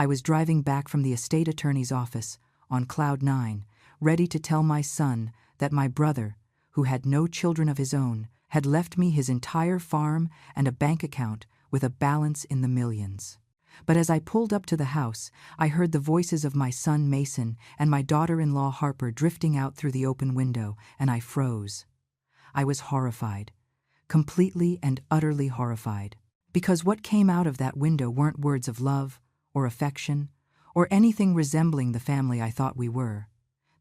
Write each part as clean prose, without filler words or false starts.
I was driving back from the estate attorney's office, on cloud nine, ready to tell my son that my brother, who had no children of his own, had left me his entire farm and a bank account with a balance in the millions. But as I pulled up to the house, I heard the voices of my son Mason and my daughter-in-law Harper drifting out through the open window, and I froze. I was horrified, completely and utterly horrified, because what came out of that window weren't words of love or affection or anything resembling the family I thought we were.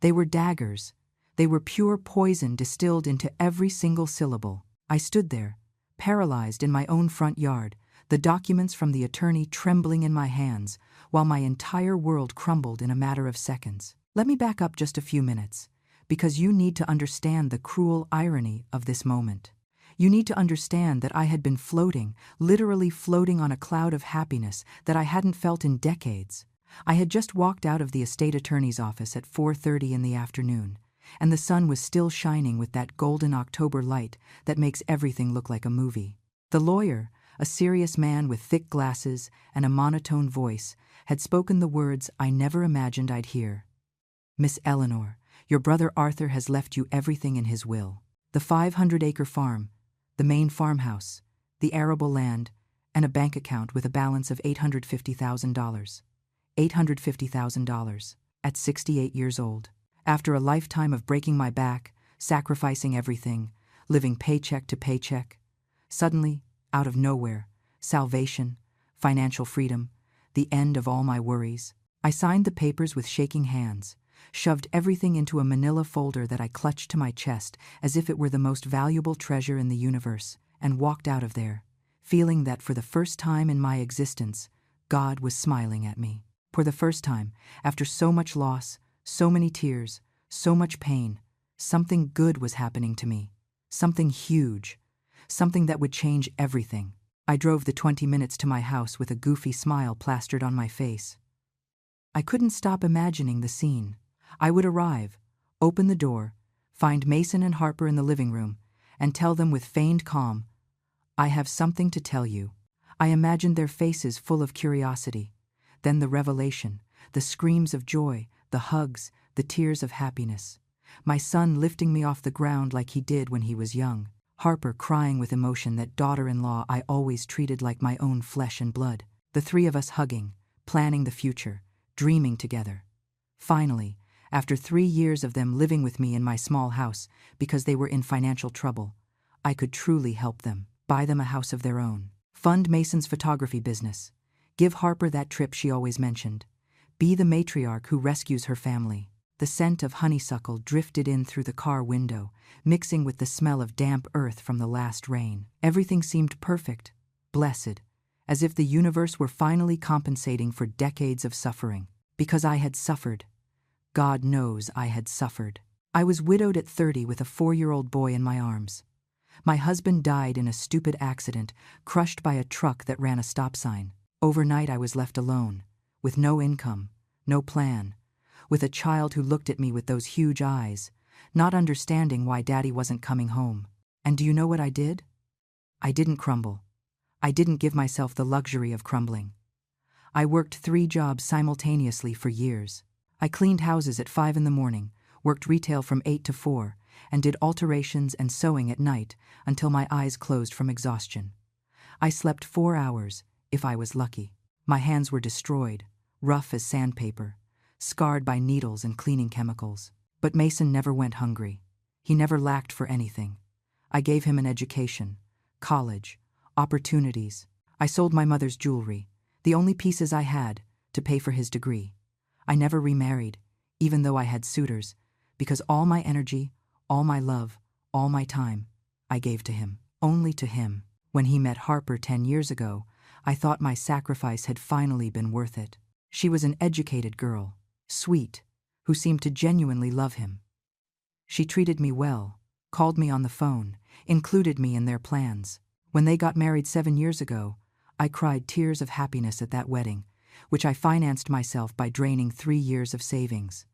They were daggers. They were pure poison distilled into every single syllable. I stood there, paralyzed in my own front yard, the documents from the attorney trembling in my hands, while my entire world crumbled in a matter of seconds. Let me back up just a few minutes, because you need to understand the cruel irony of this moment. You need to understand that I had been floating, literally floating on a cloud of happiness that I hadn't felt in decades. I had just walked out of the estate attorney's office at 4:30 in the afternoon, and the sun was still shining with that golden October light that makes everything look like a movie. The lawyer, a serious man with thick glasses and a monotone voice, had spoken the words I never imagined I'd hear. "Miss Eleanor, your brother Arthur has left you everything in his will. The 500-acre farm, the main farmhouse, the arable land, and a bank account with a balance of $850,000. $850,000 at 68 years old. After a lifetime of breaking my back, sacrificing everything, living paycheck to paycheck, suddenly, out of nowhere, salvation, financial freedom, the end of all my worries. I signed the papers with shaking hands, shoved everything into a manila folder that I clutched to my chest as if it were the most valuable treasure in the universe, and walked out of there, feeling that for the first time in my existence, God was smiling at me. For the first time, after so much loss, so many tears, so much pain, something good was happening to me. Something huge. Something that would change everything. I drove the 20 minutes to my house with a goofy smile plastered on my face. I couldn't stop imagining the scene. I would arrive, open the door, find Mason and Harper in the living room, and tell them with feigned calm, "I have something to tell you." I imagined their faces full of curiosity. Then the revelation, the screams of joy, the hugs, the tears of happiness. My son lifting me off the ground like he did when he was young. Harper crying with emotion, that daughter-in-law I always treated like my own flesh and blood. The three of us hugging, planning the future, dreaming together. Finally, after 3 years of them living with me in my small house because they were in financial trouble, I could truly help them, buy them a house of their own, fund Mason's photography business, give Harper that trip she always mentioned, be the matriarch who rescues her family. The scent of honeysuckle drifted in through the car window, mixing with the smell of damp earth from the last rain. Everything seemed perfect, blessed, as if the universe were finally compensating for decades of suffering. Because I had suffered. God knows I had suffered. I was widowed at 30 with a 4-year-old boy in my arms. My husband died in a stupid accident, crushed by a truck that ran a stop sign. Overnight I was left alone, with no income, no plan, with a child who looked at me with those huge eyes, not understanding why Daddy wasn't coming home. And do you know what I did? I didn't crumble. I didn't give myself the luxury of crumbling. I worked 3 jobs simultaneously for years. I cleaned houses at 5 in the morning, worked retail from 8 to 4, and did alterations and sewing at night until my eyes closed from exhaustion. I slept 4 hours, if I was lucky. My hands were destroyed, rough as sandpaper, scarred by needles and cleaning chemicals. But Mason never went hungry. He never lacked for anything. I gave him an education, college, opportunities. I sold my mother's jewelry, the only pieces I had, to pay for his degree. I never remarried, even though I had suitors, because all my energy, all my love, all my time, I gave to him, only to him. When he met Harper 10 years ago, I thought my sacrifice had finally been worth it. She was an educated girl, sweet, who seemed to genuinely love him. She treated me well, called me on the phone, included me in their plans. When they got married 7 years ago, I cried tears of happiness at that wedding, which I financed myself by draining 3 years of savings.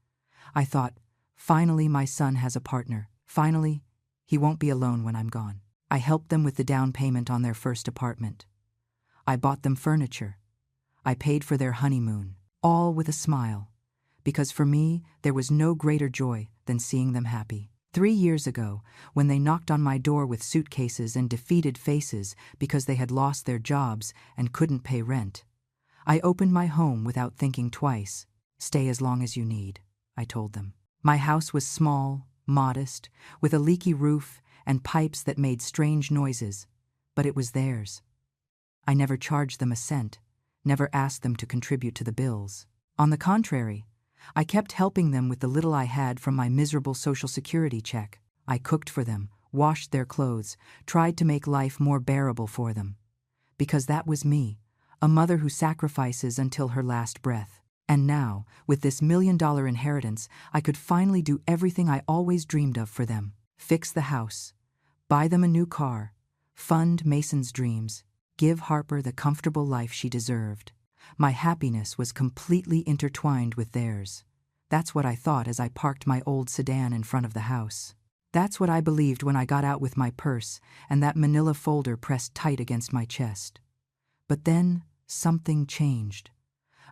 I thought, finally my son has a partner. Finally, he won't be alone when I'm gone. I helped them with the down payment on their first apartment. I bought them furniture. I paid for their honeymoon, all with a smile, because for me there was no greater joy than seeing them happy. 3 years ago, when they knocked on my door with suitcases and defeated faces because they had lost their jobs and couldn't pay rent, I opened my home without thinking twice. "Stay as long as you need," I told them. My house was small, modest, with a leaky roof and pipes that made strange noises, but it was theirs. I never charged them a cent, never asked them to contribute to the bills. On the contrary, I kept helping them with the little I had from my miserable Social Security check. I cooked for them, washed their clothes, tried to make life more bearable for them. Because that was me, a mother who sacrifices until her last breath. And now, with this $1 million inheritance, I could finally do everything I always dreamed of for them. Fix the house, buy them a new car, fund Mason's dreams, give Harper the comfortable life she deserved. My happiness was completely intertwined with theirs. That's what I thought as I parked my old sedan in front of the house. That's what I believed when I got out with my purse and that manila folder pressed tight against my chest. But then, something changed.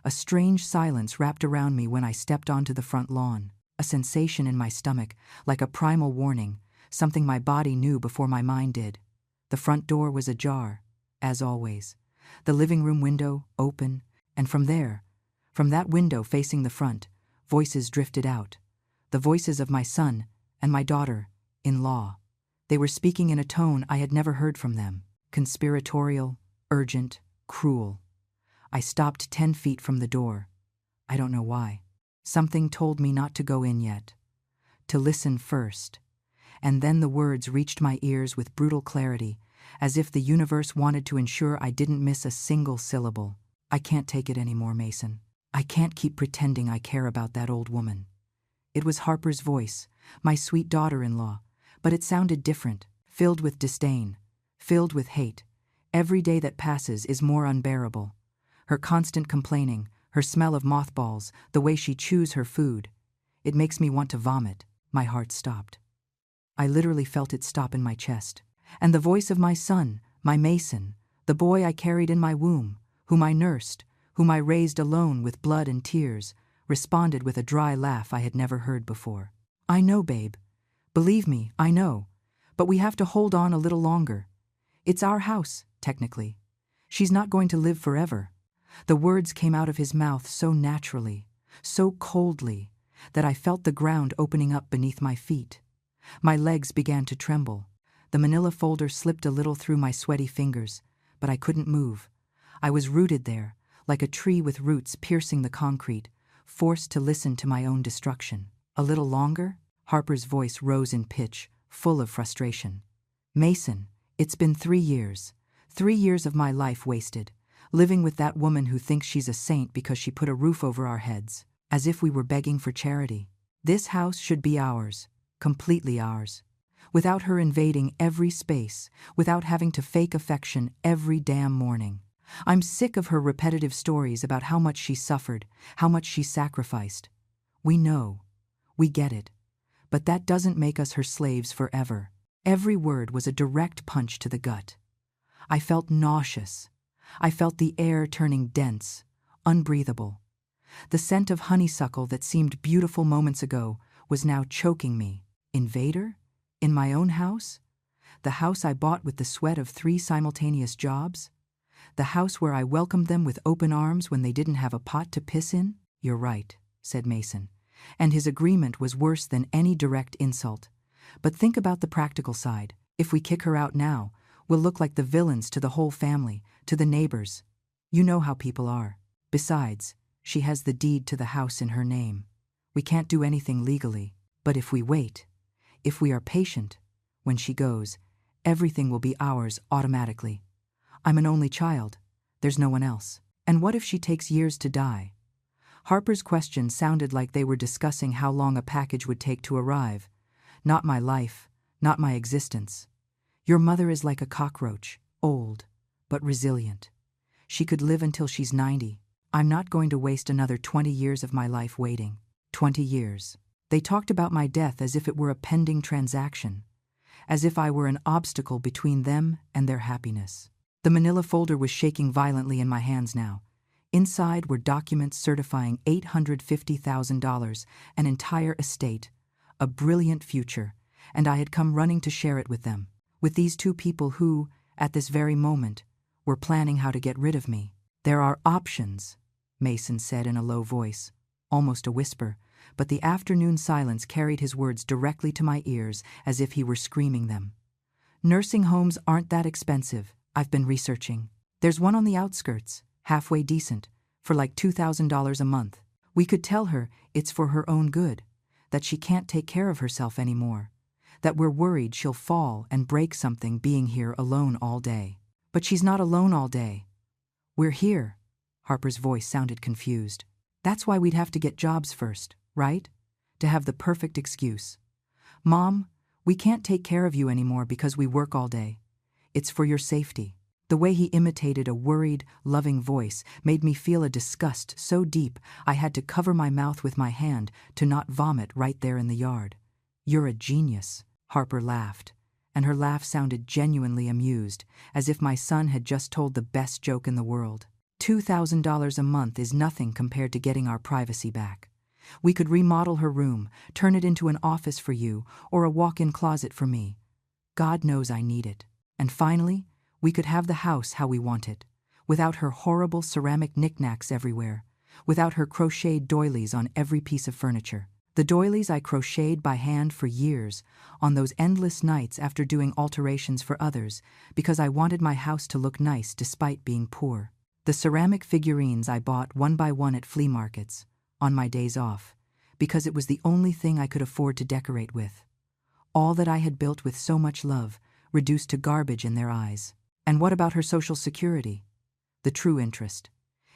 A strange silence wrapped around me when I stepped onto the front lawn, a sensation in my stomach, like a primal warning, something my body knew before my mind did. The front door was ajar, as always, the living room window open, and from that window facing the front, voices drifted out, the voices of my son and my daughter-in-law. They were speaking in a tone I had never heard from them, conspiratorial, urgent, cruel. I stopped 10 feet from the door. I don't know why. Something told me not to go in yet, to listen first. And then the words reached my ears with brutal clarity, as if the universe wanted to ensure I didn't miss a single syllable. "I can't take it anymore, Mason. I can't keep pretending I care about that old woman." It was Harper's voice, my sweet daughter-in-law, but it sounded different, filled with disdain, filled with hate. Every day that passes is more unbearable. Her constant complaining, her smell of mothballs, the way she chews her food. It makes me want to vomit. My heart stopped. I literally felt it stop in my chest. And the voice of my son, my Mason, the boy I carried in my womb, whom I nursed, whom I raised alone with blood and tears, responded with a dry laugh I had never heard before. "I know, babe. Believe me, I know. But we have to hold on a little longer. It's our house, technically. She's not going to live forever." The words came out of his mouth so naturally, so coldly, that I felt the ground opening up beneath my feet. My legs began to tremble. The manila folder slipped a little through my sweaty fingers, but I couldn't move. I was rooted there, like a tree with roots piercing the concrete, forced to listen to my own destruction. "A little longer?" Harper's voice rose in pitch, full of frustration. "Mason, it's been 3 years. 3 years of my life wasted, living with that woman who thinks she's a saint because she put a roof over our heads, as if we were begging for charity. This house should be ours, completely ours, without her invading every space, without having to fake affection every damn morning. I'm sick of her repetitive stories about how much she suffered, how much she sacrificed. We know, we get it, but that doesn't make us her slaves forever." Every word was a direct punch to the gut. I felt nauseous. I felt the air turning dense, unbreathable. The scent of honeysuckle that seemed beautiful moments ago was now choking me. Invader? In my own house? The house I bought with the sweat of 3 simultaneous jobs? The house where I welcomed them with open arms when they didn't have a pot to piss in? "You're right," said Mason, and his agreement was worse than any direct insult. "But think about the practical side. If we kick her out now, we'll look like the villains to the whole family, to the neighbors. You know how people are. Besides, she has the deed to the house in her name. We can't do anything legally. But if we wait, if we are patient, when she goes, everything will be ours automatically. I'm an only child. There's no one else. And what if she takes years to die?" Harper's question sounded like they were discussing how long a package would take to arrive. Not my life, not my existence. "Your mother is like a cockroach, old, but resilient. She could live until she's 90. I'm not going to waste another 20 years of my life waiting. 20 years. They talked about my death as if it were a pending transaction, as if I were an obstacle between them and their happiness. The manila folder was shaking violently in my hands now. Inside were documents certifying $850,000, an entire estate, a brilliant future, and I had come running to share it with them, with these two people who, at this very moment, were planning how to get rid of me. "There are options," Mason said in a low voice, almost a whisper, but the afternoon silence carried his words directly to my ears as if he were screaming them. "Nursing homes aren't that expensive. I've been researching. There's one on the outskirts, halfway decent, for like $2,000 a month. We could tell her it's for her own good, that she can't take care of herself anymore, that we're worried she'll fall and break something being here alone all day." "But she's not alone all day. We're here." Harper's voice sounded confused. "That's why we'd have to get jobs first, right? To have the perfect excuse. Mom, we can't take care of you anymore because we work all day. It's for your safety." The way he imitated a worried, loving voice made me feel a disgust so deep I had to cover my mouth with my hand to not vomit right there in the yard. "You're a genius," Harper laughed, and her laugh sounded genuinely amused, as if my son had just told the best joke in the world. $2,000 a month is nothing compared to getting our privacy back. We could remodel her room, turn it into an office for you, or a walk-in closet for me. God knows I need it. And finally, we could have the house how we want it, without her horrible ceramic knickknacks everywhere, without her crocheted doilies on every piece of furniture. The doilies I crocheted by hand for years, on those endless nights after doing alterations for others, because I wanted my house to look nice despite being poor. The ceramic figurines I bought one by one at flea markets, on my days off, because it was the only thing I could afford to decorate with. All that I had built with so much love, reduced to garbage in their eyes. And what about her Social Security? The true interest.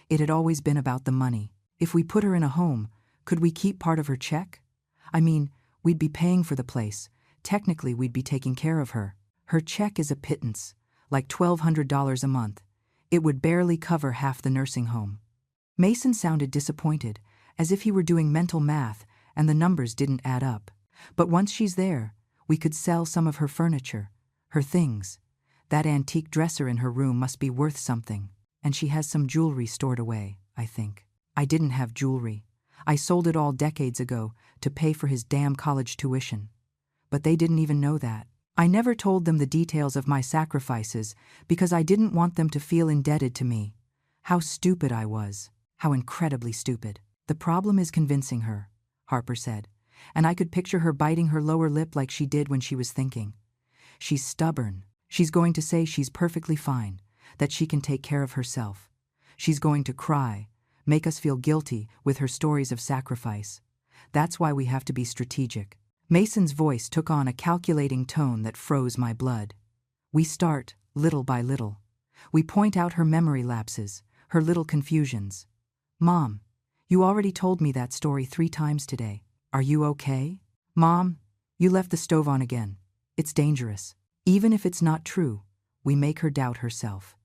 It had always been about the money. If we put her in a home, could we keep part of her check? I mean, we'd be paying for the place. Technically, we'd be taking care of her. Her check is a pittance, like $1,200 a month. It would barely cover half the nursing home. Mason sounded disappointed, as if he were doing mental math and the numbers didn't add up. "But once she's there, we could sell some of her furniture, her things. That antique dresser in her room must be worth something, and she has some jewelry stored away, I think." I didn't have jewelry. I sold it all decades ago to pay for his damn college tuition. But they didn't even know that. I never told them the details of my sacrifices because I didn't want them to feel indebted to me. How stupid I was. How incredibly stupid. "The problem is convincing her," Harper said, and I could picture her biting her lower lip like she did when she was thinking. "She's stubborn. She's going to say she's perfectly fine, that she can take care of herself. She's going to cry, make us feel guilty with her stories of sacrifice. That's why we have to be strategic." Mason's voice took on a calculating tone that froze my blood. "We start, little by little. We point out her memory lapses, her little confusions. Mom, you already told me that story 3 times today. Are you okay? Mom, you left the stove on again. It's dangerous." Even if it's not true, we make her doubt herself.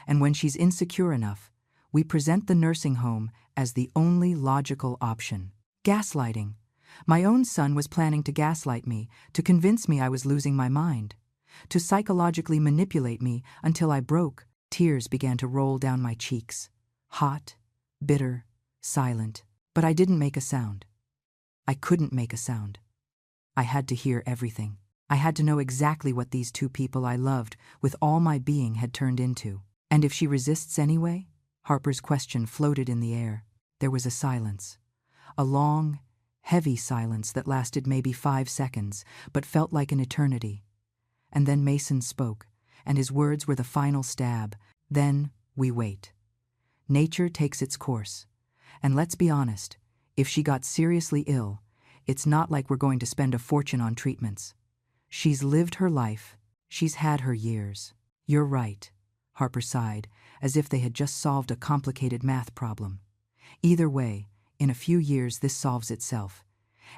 And when she's insecure enough, we present the nursing home as the only logical option. Gaslighting. My own son was planning to gaslight me, to convince me I was losing my mind, to psychologically manipulate me until I broke. Tears began to roll down my cheeks. Hot, bitter, silent. But I didn't make a sound. I couldn't make a sound. I had to hear everything. I had to know exactly what these two people I loved with all my being had turned into. "And if she resists anyway?" Harper's question floated in the air. There was a silence. A long, heavy silence that lasted maybe 5 seconds, but felt like an eternity. And then Mason spoke, and his words were the final stab. "Then we wait. Nature takes its course. And let's be honest, if she got seriously ill, it's not like we're going to spend a fortune on treatments. She's lived her life. She's had her years." "You're right," Harper sighed, as if they had just solved a complicated math problem. "Either way, in a few years this solves itself.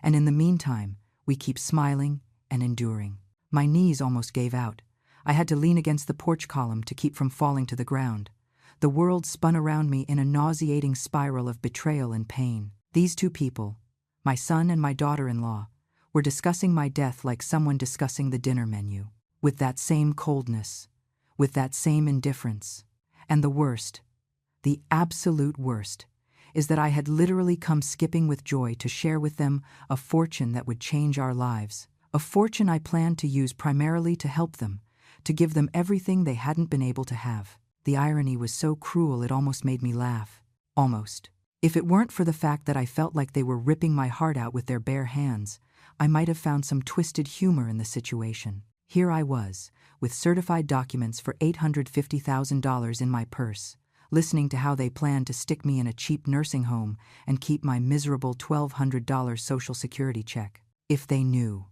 And in the meantime, we keep smiling and enduring." My knees almost gave out. I had to lean against the porch column to keep from falling to the ground. The world spun around me in a nauseating spiral of betrayal and pain. These two people, my son and my daughter-in-law, were discussing my death like someone discussing the dinner menu, with that same coldness, with that same indifference. And the worst, the absolute worst, is that I had literally come skipping with joy to share with them a fortune that would change our lives. A fortune I planned to use primarily to help them, to give them everything they hadn't been able to have. The irony was so cruel it almost made me laugh. Almost. If it weren't for the fact that I felt like they were ripping my heart out with their bare hands, I might have found some twisted humor in the situation. Here I was, with certified documents for $850,000 in my purse, listening to how they planned to stick me in a cheap nursing home and keep my miserable $1,200 Social Security check. If they knew.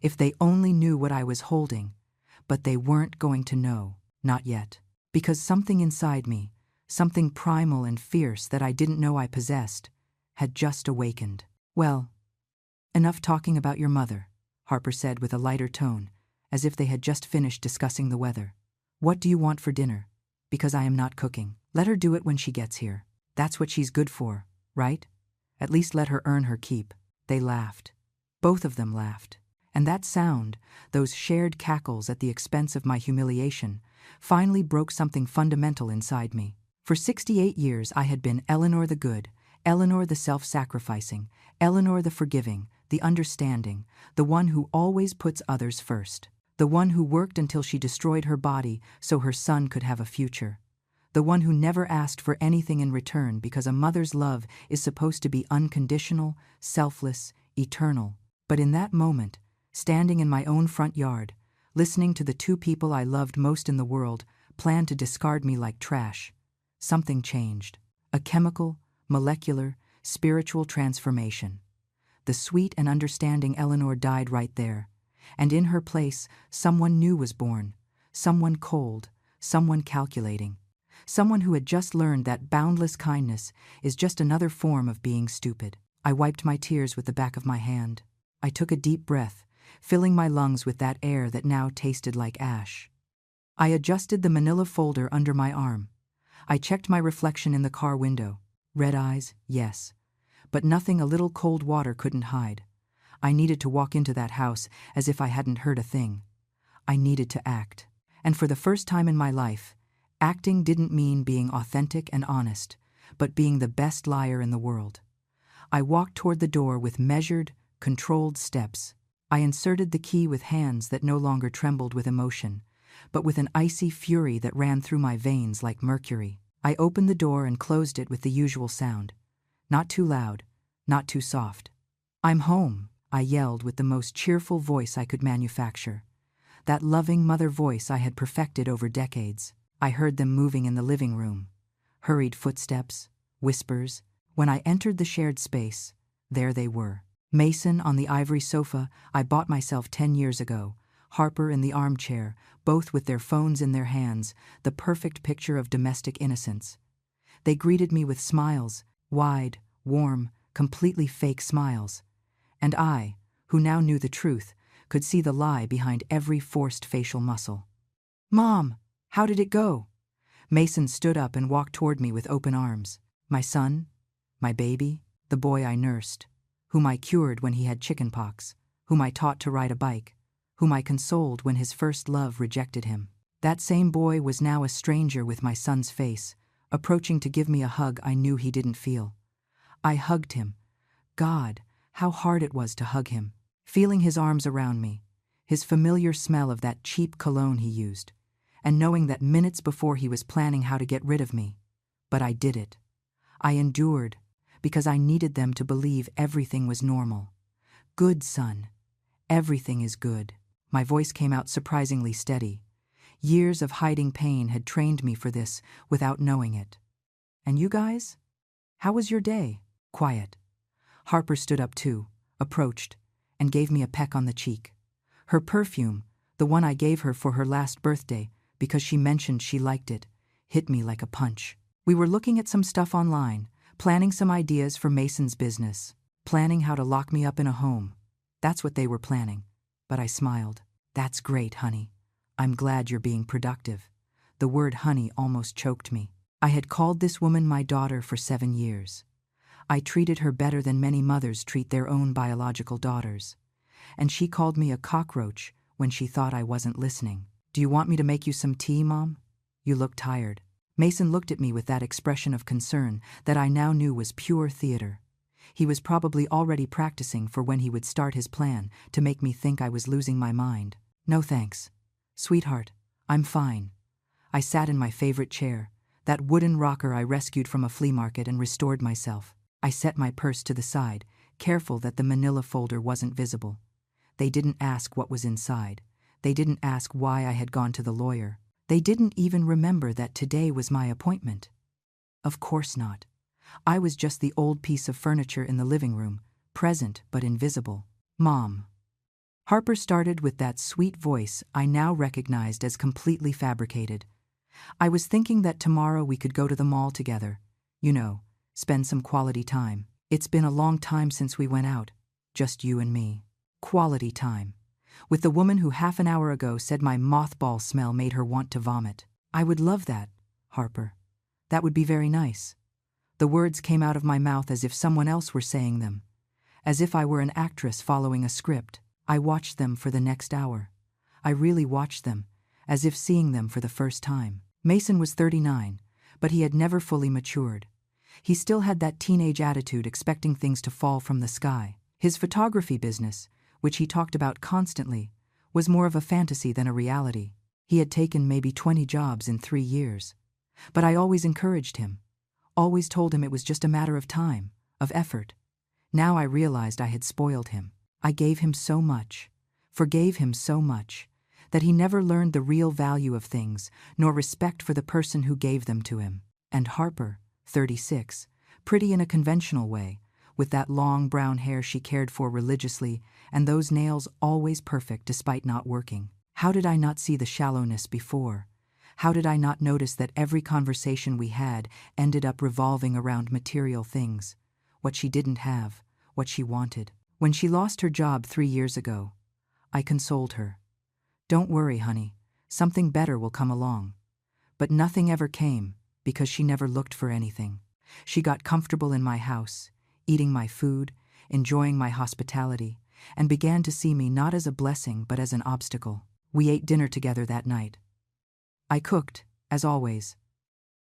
If they only knew what I was holding. But they weren't going to know. Not yet. Because something inside me, something primal and fierce that I didn't know I possessed, had just awakened. Well, enough talking about your mother, Harper said with a lighter tone, as if they had just finished discussing the weather. What do you want for dinner? Because I am not cooking. Let her do it when she gets here. That's what she's good for, right? At least let her earn her keep. They laughed. Both of them laughed. And that sound, those shared cackles at the expense of my humiliation, finally broke something fundamental inside me. For 68 years I had been Eleanor the good, Eleanor the self-sacrificing, Eleanor the forgiving, the understanding, the one who always puts others first. The one who worked until she destroyed her body so her son could have a future. The one who never asked for anything in return because a mother's love is supposed to be unconditional, selfless, eternal. But in that moment, standing in my own front yard, listening to the two people I loved most in the world plan to discard me like trash, something changed. A chemical, molecular, spiritual transformation. The sweet and understanding Eleanor died right there. And in her place, someone new was born, someone cold, someone calculating, someone who had just learned that boundless kindness is just another form of being stupid. I wiped my tears with the back of my hand. I took a deep breath, filling my lungs with that air that now tasted like ash. I adjusted the manila folder under my arm. I checked my reflection in the car window. Red eyes, yes, but nothing a little cold water couldn't hide. I needed to walk into that house as if I hadn't heard a thing. I needed to act. And for the first time in my life, acting didn't mean being authentic and honest, but being the best liar in the world. I walked toward the door with measured, controlled steps. I inserted the key with hands that no longer trembled with emotion, but with an icy fury that ran through my veins like mercury. I opened the door and closed it with the usual sound. Not too loud, not too soft. I'm home, I yelled with the most cheerful voice I could manufacture. That loving mother voice I had perfected over decades. I heard them moving in the living room. Hurried footsteps, whispers. When I entered the shared space, there they were. Mason on the ivory sofa I bought myself 10 years ago, Harper in the armchair, both with their phones in their hands, the perfect picture of domestic innocence. They greeted me with smiles, wide, warm, completely fake smiles. And I, who now knew the truth, could see the lie behind every forced facial muscle. Mom, how did it go? Mason stood up and walked toward me with open arms. My son, my baby, the boy I nursed, whom I cured when he had chickenpox, whom I taught to ride a bike, whom I consoled when his first love rejected him. That same boy was now a stranger with my son's face, approaching to give me a hug I knew he didn't feel. I hugged him. God, how hard it was to hug him, feeling his arms around me, his familiar smell of that cheap cologne he used, and knowing that minutes before he was planning how to get rid of me. But I did it. I endured, because I needed them to believe everything was normal. Good, son. Everything is good. My voice came out surprisingly steady. Years of hiding pain had trained me for this without knowing it. And you guys? How was your day? Quiet. Harper stood up too, approached, and gave me a peck on the cheek. Her perfume, the one I gave her for her last birthday because she mentioned she liked it, hit me like a punch. We were looking at some stuff online, planning some ideas for Mason's business, planning how to lock me up in a home. That's what they were planning. But I smiled. That's great, honey. I'm glad you're being productive. The word honey almost choked me. I had called this woman my daughter for 7 years. I treated her better than many mothers treat their own biological daughters. And she called me a cockroach when she thought I wasn't listening. Do you want me to make you some tea, Mom? You look tired. Mason looked at me with that expression of concern that I now knew was pure theater. He was probably already practicing for when he would start his plan to make me think I was losing my mind. No thanks. Sweetheart, I'm fine. I sat in my favorite chair, that wooden rocker I rescued from a flea market, and restored myself. I set my purse to the side, careful that the manila folder wasn't visible. They didn't ask what was inside. They didn't ask why I had gone to the lawyer. They didn't even remember that today was my appointment. Of course not. I was just the old piece of furniture in the living room, present but invisible. Mom. Harper started with that sweet voice I now recognized as completely fabricated. I was thinking that tomorrow we could go to the mall together. You know, spend some quality time. It's been a long time since we went out, just you and me. Quality time. With the woman who half an hour ago said my mothball smell made her want to vomit. I would love that, Harper. That would be very nice. The words came out of my mouth as if someone else were saying them. As if I were an actress following a script. I watched them for the next hour. I really watched them, as if seeing them for the first time. Mason was 39, but he had never fully matured. He still had that teenage attitude, expecting things to fall from the sky. His photography business, which he talked about constantly, was more of a fantasy than a reality. He had taken maybe 20 jobs in 3 years. But I always encouraged him, always told him it was just a matter of time, of effort. Now I realized I had spoiled him. I gave him so much, forgave him so much, that he never learned the real value of things, nor respect for the person who gave them to him. And Harper, 36, pretty in a conventional way, with that long brown hair she cared for religiously, and those nails always perfect despite not working. How did I not see the shallowness before? How did I not notice that every conversation we had ended up revolving around material things? What she didn't have, what she wanted. When she lost her job 3 years ago, I consoled her. Don't worry, honey, something better will come along. But nothing ever came, because she never looked for anything. She got comfortable in my house, eating my food, enjoying my hospitality, and began to see me not as a blessing but as an obstacle. We ate dinner together that night. I cooked, as always.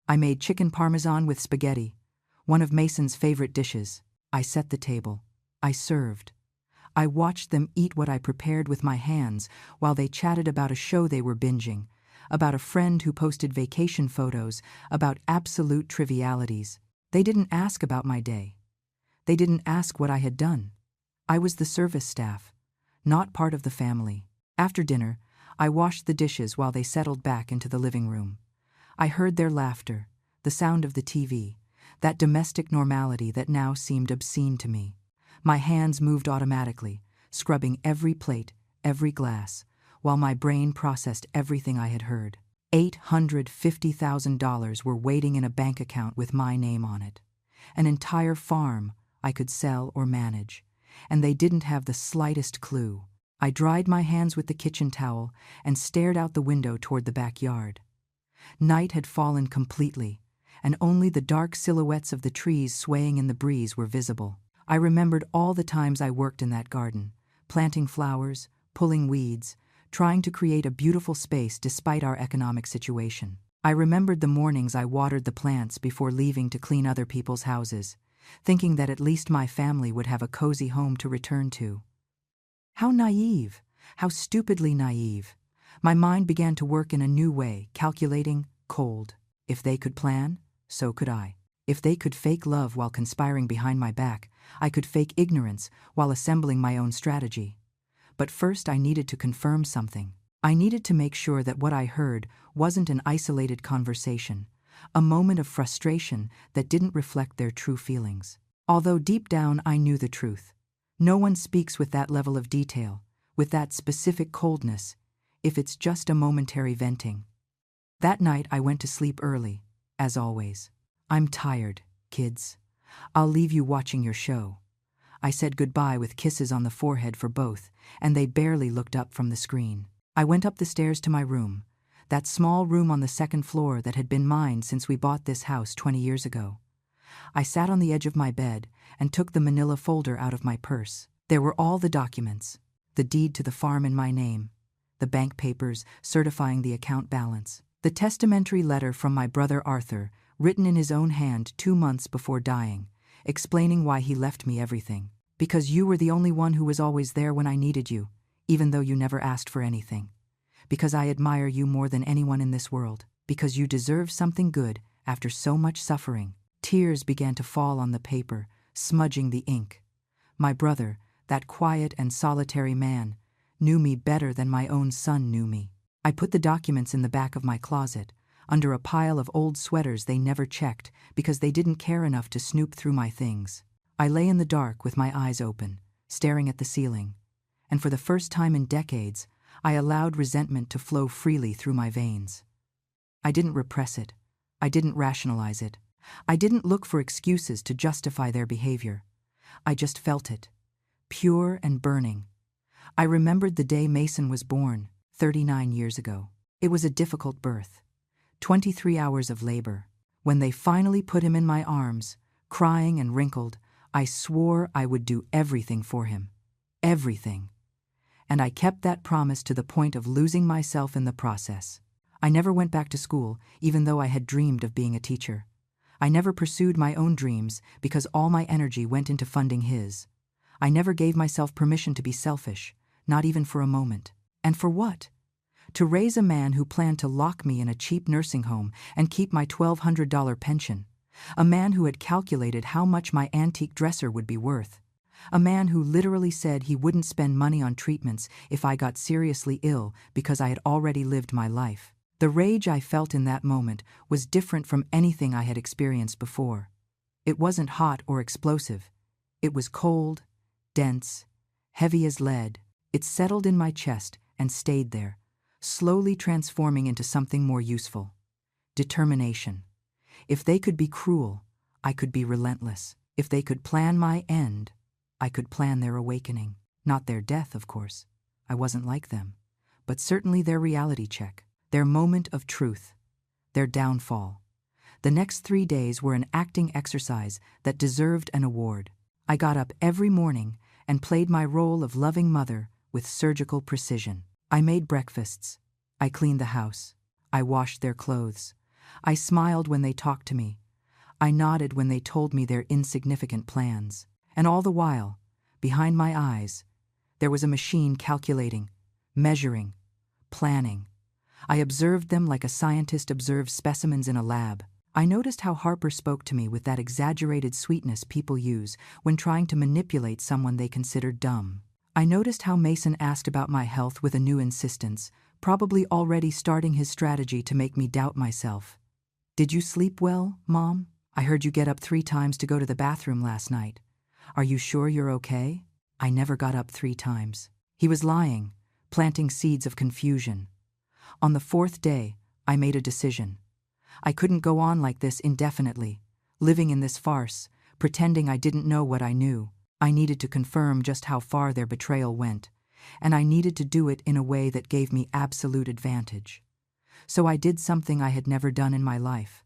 I made chicken parmesan with spaghetti, one of Mason's favorite dishes. I set the table. I served. I watched them eat what I prepared with my hands while they chatted about a show they were binging, about a friend who posted vacation photos, about absolute trivialities. They didn't ask about my day. They didn't ask what I had done. I was the service staff, not part of the family. After dinner, I washed the dishes while they settled back into the living room. I heard their laughter, the sound of the TV, that domestic normality that now seemed obscene to me. My hands moved automatically, scrubbing every plate, every glass, while my brain processed everything I had heard. $850,000 were waiting in a bank account with my name on it. An entire farm I could sell or manage, and they didn't have the slightest clue. I dried my hands with the kitchen towel and stared out the window toward the backyard. Night had fallen completely, and only the dark silhouettes of the trees swaying in the breeze were visible. I remembered all the times I worked in that garden, planting flowers, pulling weeds, trying to create a beautiful space despite our economic situation. I remembered the mornings I watered the plants before leaving to clean other people's houses, thinking that at least my family would have a cozy home to return to. How naive, how stupidly naive. My mind began to work in a new way, calculating, cold. If they could plan, so could I. If they could fake love while conspiring behind my back, I could fake ignorance while assembling my own strategy. But first I needed to confirm something. I needed to make sure that what I heard wasn't an isolated conversation, a moment of frustration that didn't reflect their true feelings. Although deep down I knew the truth. No one speaks with that level of detail, with that specific coldness, if it's just a momentary venting. That night I went to sleep early, as always. I'm tired, kids. I'll leave you watching your show. I said goodbye with kisses on the forehead for both, and they barely looked up from the screen. I went up the stairs to my room, that small room on the second floor that had been mine since we bought this house 20 years ago. I sat on the edge of my bed and took the manila folder out of my purse. There were all the documents, the deed to the farm in my name, the bank papers certifying the account balance, The testamentary letter from my brother Arthur, written in his own hand 2 months before dying, explaining why he left me everything. Because you were the only one who was always there when I needed you, even though you never asked for anything. Because I admire you more than anyone in this world. Because you deserve something good after so much suffering. Tears began to fall on the paper, smudging the ink. My brother, that quiet and solitary man, knew me better than my own son knew me. I put the documents in the back of my closet, under a pile of old sweaters they never checked because they didn't care enough to snoop through my things. I lay in the dark with my eyes open, staring at the ceiling, and for the first time in decades, I allowed resentment to flow freely through my veins. I didn't repress it. I didn't rationalize it. I didn't look for excuses to justify their behavior. I just felt it, pure and burning. I remembered the day Mason was born, 39 years ago. It was a difficult birth, 23 hours of labor. When they finally put him in my arms, crying and wrinkled, I swore I would do everything for him. Everything. And I kept that promise to the point of losing myself in the process. I never went back to school, even though I had dreamed of being a teacher. I never pursued my own dreams because all my energy went into funding his. I never gave myself permission to be selfish, not even for a moment. And for what? To raise a man who planned to lock me in a cheap nursing home and keep my $1,200 pension. A man who had calculated how much my antique dresser would be worth. A man who literally said he wouldn't spend money on treatments if I got seriously ill because I had already lived my life. The rage I felt in that moment was different from anything I had experienced before. It wasn't hot or explosive. It was cold, dense, heavy as lead. It settled in my chest and stayed there, slowly transforming into something more useful. Determination. If they could be cruel, I could be relentless. If they could plan my end, I could plan their awakening. Not their death, of course. I wasn't like them. But certainly their reality check. Their moment of truth. Their downfall. The next 3 days were an acting exercise that deserved an award. I got up every morning and played my role of loving mother with surgical precision. I made breakfasts. I cleaned the house. I washed their clothes. I smiled when they talked to me. I nodded when they told me their insignificant plans. And all the while, behind my eyes, there was a machine calculating, measuring, planning. I observed them like a scientist observes specimens in a lab. I noticed how Harper spoke to me with that exaggerated sweetness people use when trying to manipulate someone they considered dumb. I noticed how Mason asked about my health with a new insistence, probably already starting his strategy to make me doubt myself. "Did you sleep well, Mom? I heard you get up 3 times to go to the bathroom last night. Are you sure you're okay?" I never got up 3 times. He was lying, planting seeds of confusion. On the 4th day, I made a decision. I couldn't go on like this indefinitely, living in this farce, pretending I didn't know what I knew. I needed to confirm just how far their betrayal went, and I needed to do it in a way that gave me absolute advantage. So I did something I had never done in my life.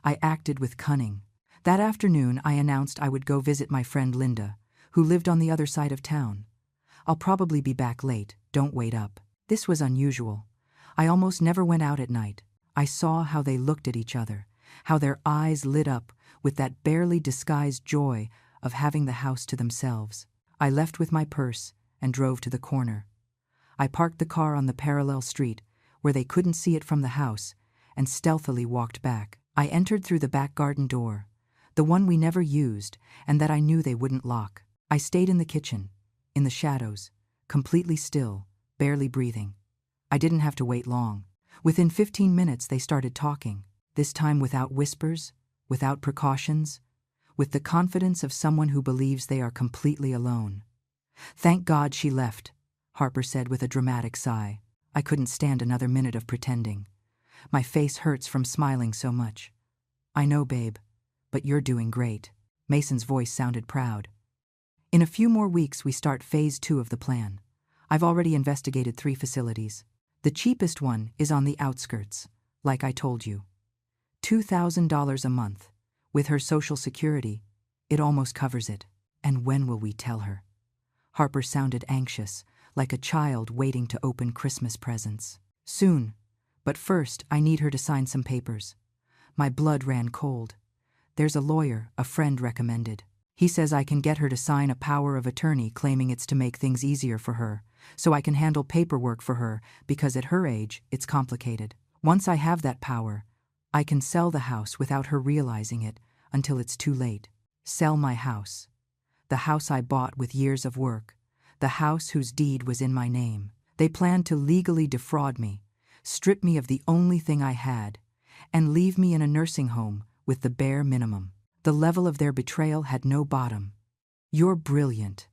I acted with cunning. That afternoon, I announced I would go visit my friend Linda, who lived on the other side of town. "I'll probably be back late, don't wait up." This was unusual. I almost never went out at night. I saw how they looked at each other, how their eyes lit up with that barely disguised joy of having the house to themselves. I left with my purse and drove to the corner. I parked the car on the parallel street, where they couldn't see it from the house, and stealthily walked back. I entered through the back garden door, the one we never used and that I knew they wouldn't lock. I stayed in the kitchen, in the shadows, completely still, barely breathing. I didn't have to wait long. Within 15 minutes they started talking, this time without whispers, without precautions, with the confidence of someone who believes they are completely alone. "Thank God she left," Harper said with a dramatic sigh. I couldn't stand another minute of pretending. My face hurts from smiling so much. "I know, babe, but you're doing great." Mason's voice sounded proud. "In a few more weeks we start phase 2 of the plan. I've already investigated 3 facilities. The cheapest one is on the outskirts, like I told you. $2,000 a month. With her Social Security, it almost covers it. And when will we tell her?" Harper sounded anxious, like a child waiting to open Christmas presents. "Soon, But first, I need her to sign some papers. My blood ran cold. There's a lawyer a friend recommended. He says I can get her to sign a power of attorney claiming it's to make things easier for her, so I can handle paperwork for her because at her age, it's complicated. Once I have that power, I can sell the house without her realizing it until it's too late. Sell my house. The house I bought with years of work. The house whose deed was in my name. They planned to legally defraud me, strip me of the only thing I had, and leave me in a nursing home with the bare minimum. The level of their betrayal had no bottom. You're brilliant.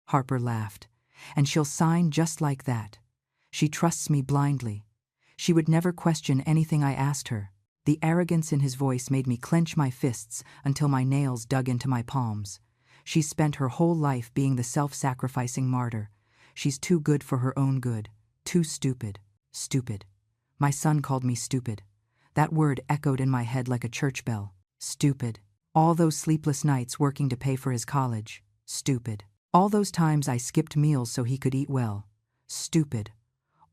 Harper laughed. And she'll sign just like that. She trusts me blindly. She would never question anything I asked her. The arrogance in his voice made me clench my fists until my nails dug into my palms. She's spent her whole life being the self-sacrificing martyr. She's too good for her own good. Too stupid. Stupid. My son called me stupid. That word echoed in my head like a church bell. Stupid. All those sleepless nights working to pay for his college. Stupid. All those times I skipped meals so he could eat well. Stupid.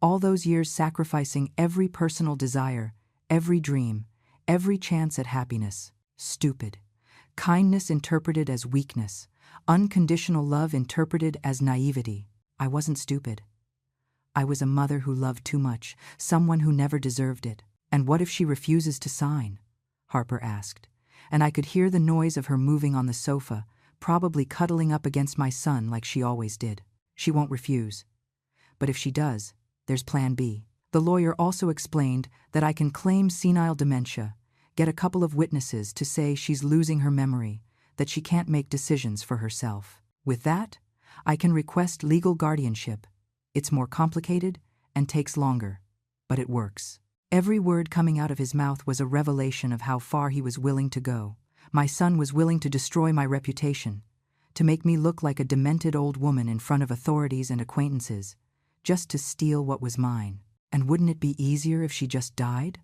All those years sacrificing every personal desire, every dream, every chance at happiness. Stupid. Kindness interpreted as weakness. Unconditional love interpreted as naivety. I wasn't stupid. I was a mother who loved too much, someone who never deserved it. And what if she refuses to sign? Harper asked. And I could hear the noise of her moving on the sofa, probably cuddling up against my son like she always did. She won't refuse. But if she does, there's plan B. The lawyer also explained that I can claim senile dementia, get a couple of witnesses to say she's losing her memory, that she can't make decisions for herself. With that, I can request legal guardianship. It's more complicated and takes longer, but it works. Every word coming out of his mouth was a revelation of how far he was willing to go. My son was willing to destroy my reputation, to make me look like a demented old woman in front of authorities and acquaintances, just to steal what was mine. And wouldn't it be easier if she just died?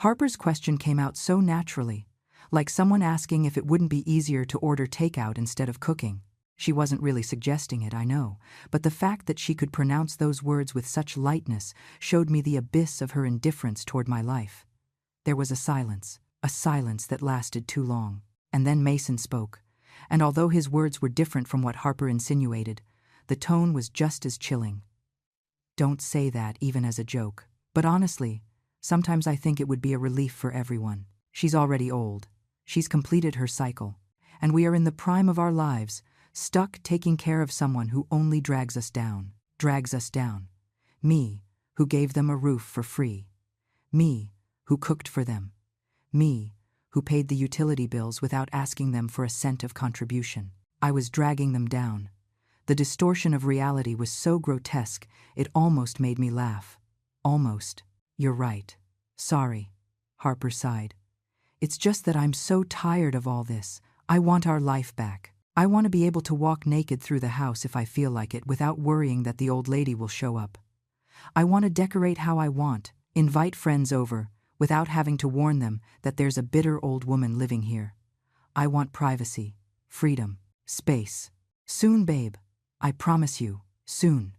Harper's question came out so naturally, like someone asking if it wouldn't be easier to order takeout instead of cooking. She wasn't really suggesting it, I know, but the fact that she could pronounce those words with such lightness showed me the abyss of her indifference toward my life. There was a silence that lasted too long. And then Mason spoke, and although his words were different from what Harper insinuated, the tone was just as chilling. Don't say that even as a joke. But honestly, sometimes I think it would be a relief for everyone. She's already old. She's completed her cycle. And we are in the prime of our lives, stuck taking care of someone who only drags us down. Drags us down. Me, who gave them a roof for free. Me, who cooked for them. Me, who paid the utility bills without asking them for a cent of contribution. I was dragging them down. The distortion of reality was so grotesque, it almost made me laugh. Almost. You're right. Sorry. Harper sighed. It's just that I'm so tired of all this. I want our life back. I want to be able to walk naked through the house if I feel like it without worrying that the old lady will show up. I want to decorate how I want, invite friends over, without having to warn them that there's a bitter old woman living here. I want privacy, freedom, space. Soon, babe. I promise you, soon.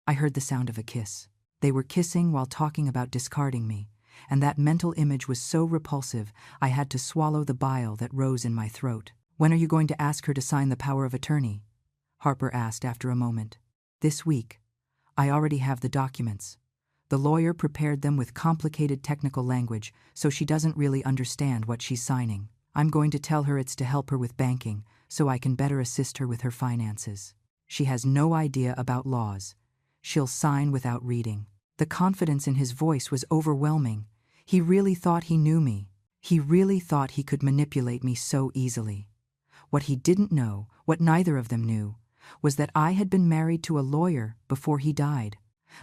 I heard the sound of a kiss. They were kissing while talking about discarding me, and that mental image was so repulsive I had to swallow the bile that rose in my throat. When are you going to ask her to sign the power of attorney? Harper asked after a moment. This week. I already have the documents. The lawyer prepared them with complicated technical language, so she doesn't really understand what she's signing. I'm going to tell her it's to help her with banking, so I can better assist her with her finances. She has no idea about laws. She'll sign without reading. The confidence in his voice was overwhelming. He really thought he knew me. He really thought he could manipulate me so easily. What he didn't know, what neither of them knew, was that I had been married to a lawyer before he died.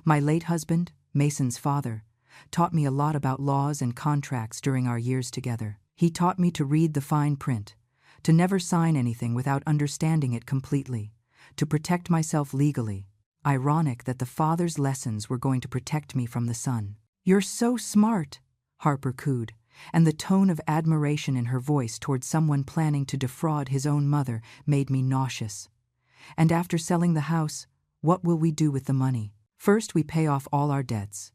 My late husband, Mason's father, taught me a lot about laws and contracts during our years together. He taught me to read the fine print, to never sign anything without understanding it completely, to protect myself legally. Ironic that the father's lessons were going to protect me from the son. You're so smart, Harper cooed, and the tone of admiration in her voice toward someone planning to defraud his own mother made me nauseous. And after selling the house, what will we do with the money? First, we pay off all our debts.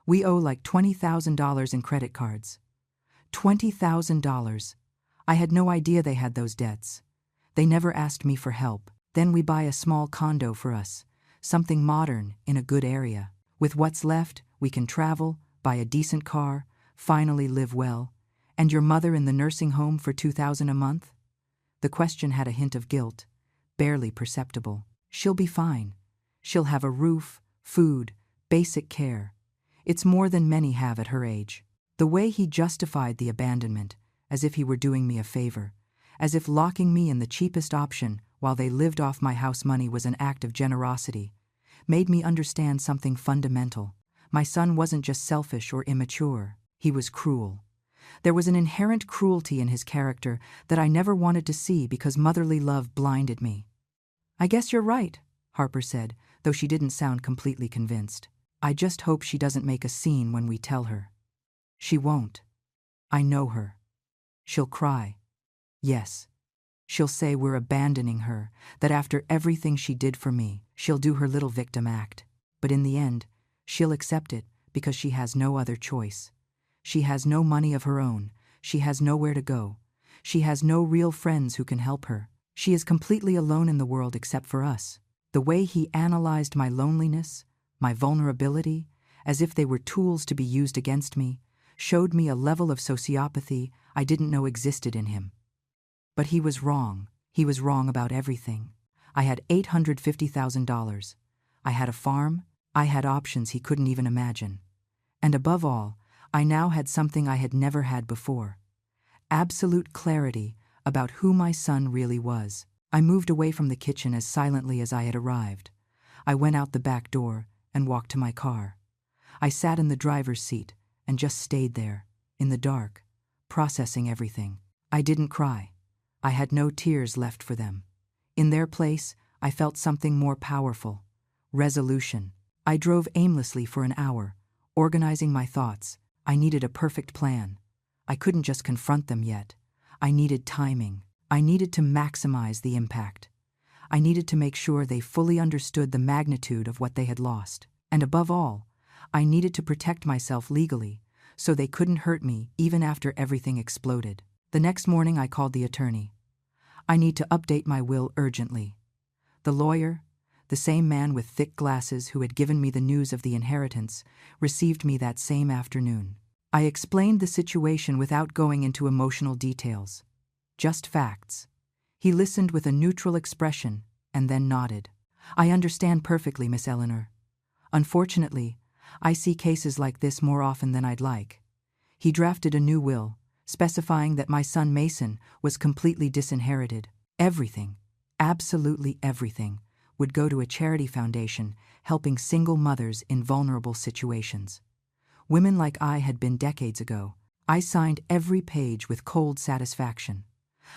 We owe like $20,000 in credit cards. $20,000. I had no idea they had those debts. They never asked me for help. Then we buy a small condo for us, something modern in a good area. With what's left, we can travel, buy a decent car, finally live well. And your mother in the nursing home for $2,000 a month? The question had a hint of guilt, barely perceptible. She'll be fine. She'll have a roof, food, basic care. It's more than many have at her age. The way he justified the abandonment, as if he were doing me a favor, as if locking me in the cheapest option while they lived off my house money was an act of generosity, made me understand something fundamental. My son wasn't just selfish or immature, he was cruel. There was an inherent cruelty in his character that I never wanted to see because motherly love blinded me. "I guess you're right," Harper said, though she didn't sound completely convinced. "I just hope she doesn't make a scene when we tell her." "She won't. I know her. She'll cry. Yes. She'll say we're abandoning her, that after everything she did for me, she'll do her little victim act. But in the end, she'll accept it because she has no other choice. She has no money of her own. She has nowhere to go. She has no real friends who can help her. She is completely alone in the world except for us." The way he analyzed my loneliness, my vulnerability, as if they were tools to be used against me, showed me a level of sociopathy I didn't know existed in him. But he was wrong. He was wrong about everything. I had $850,000. I had a farm. I had options he couldn't even imagine. And above all, I now had something I had never had before: absolute clarity about who my son really was. I moved away from the kitchen as silently as I had arrived. I went out the back door and walked to my car. I sat in the driver's seat and just stayed there, in the dark, processing everything. I didn't cry. I had no tears left for them. In their place, I felt something more powerful: resolution. I drove aimlessly for an hour, organizing my thoughts. I needed a perfect plan. I couldn't just confront them yet. I needed timing. I needed to maximize the impact. I needed to make sure they fully understood the magnitude of what they had lost. And above all, I needed to protect myself legally, so they couldn't hurt me even after everything exploded. The next morning I called the attorney. "I need to update my will urgently." The lawyer, the same man with thick glasses who had given me the news of the inheritance, received me that same afternoon. I explained the situation without going into emotional details. Just facts. He listened with a neutral expression and then nodded. "I understand perfectly, Miss Eleanor. Unfortunately, I see cases like this more often than I'd like." He drafted a new will, specifying that my son Mason was completely disinherited. Everything, absolutely everything, would go to a charity foundation helping single mothers in vulnerable situations. Women like I had been decades ago. I signed every page with cold satisfaction.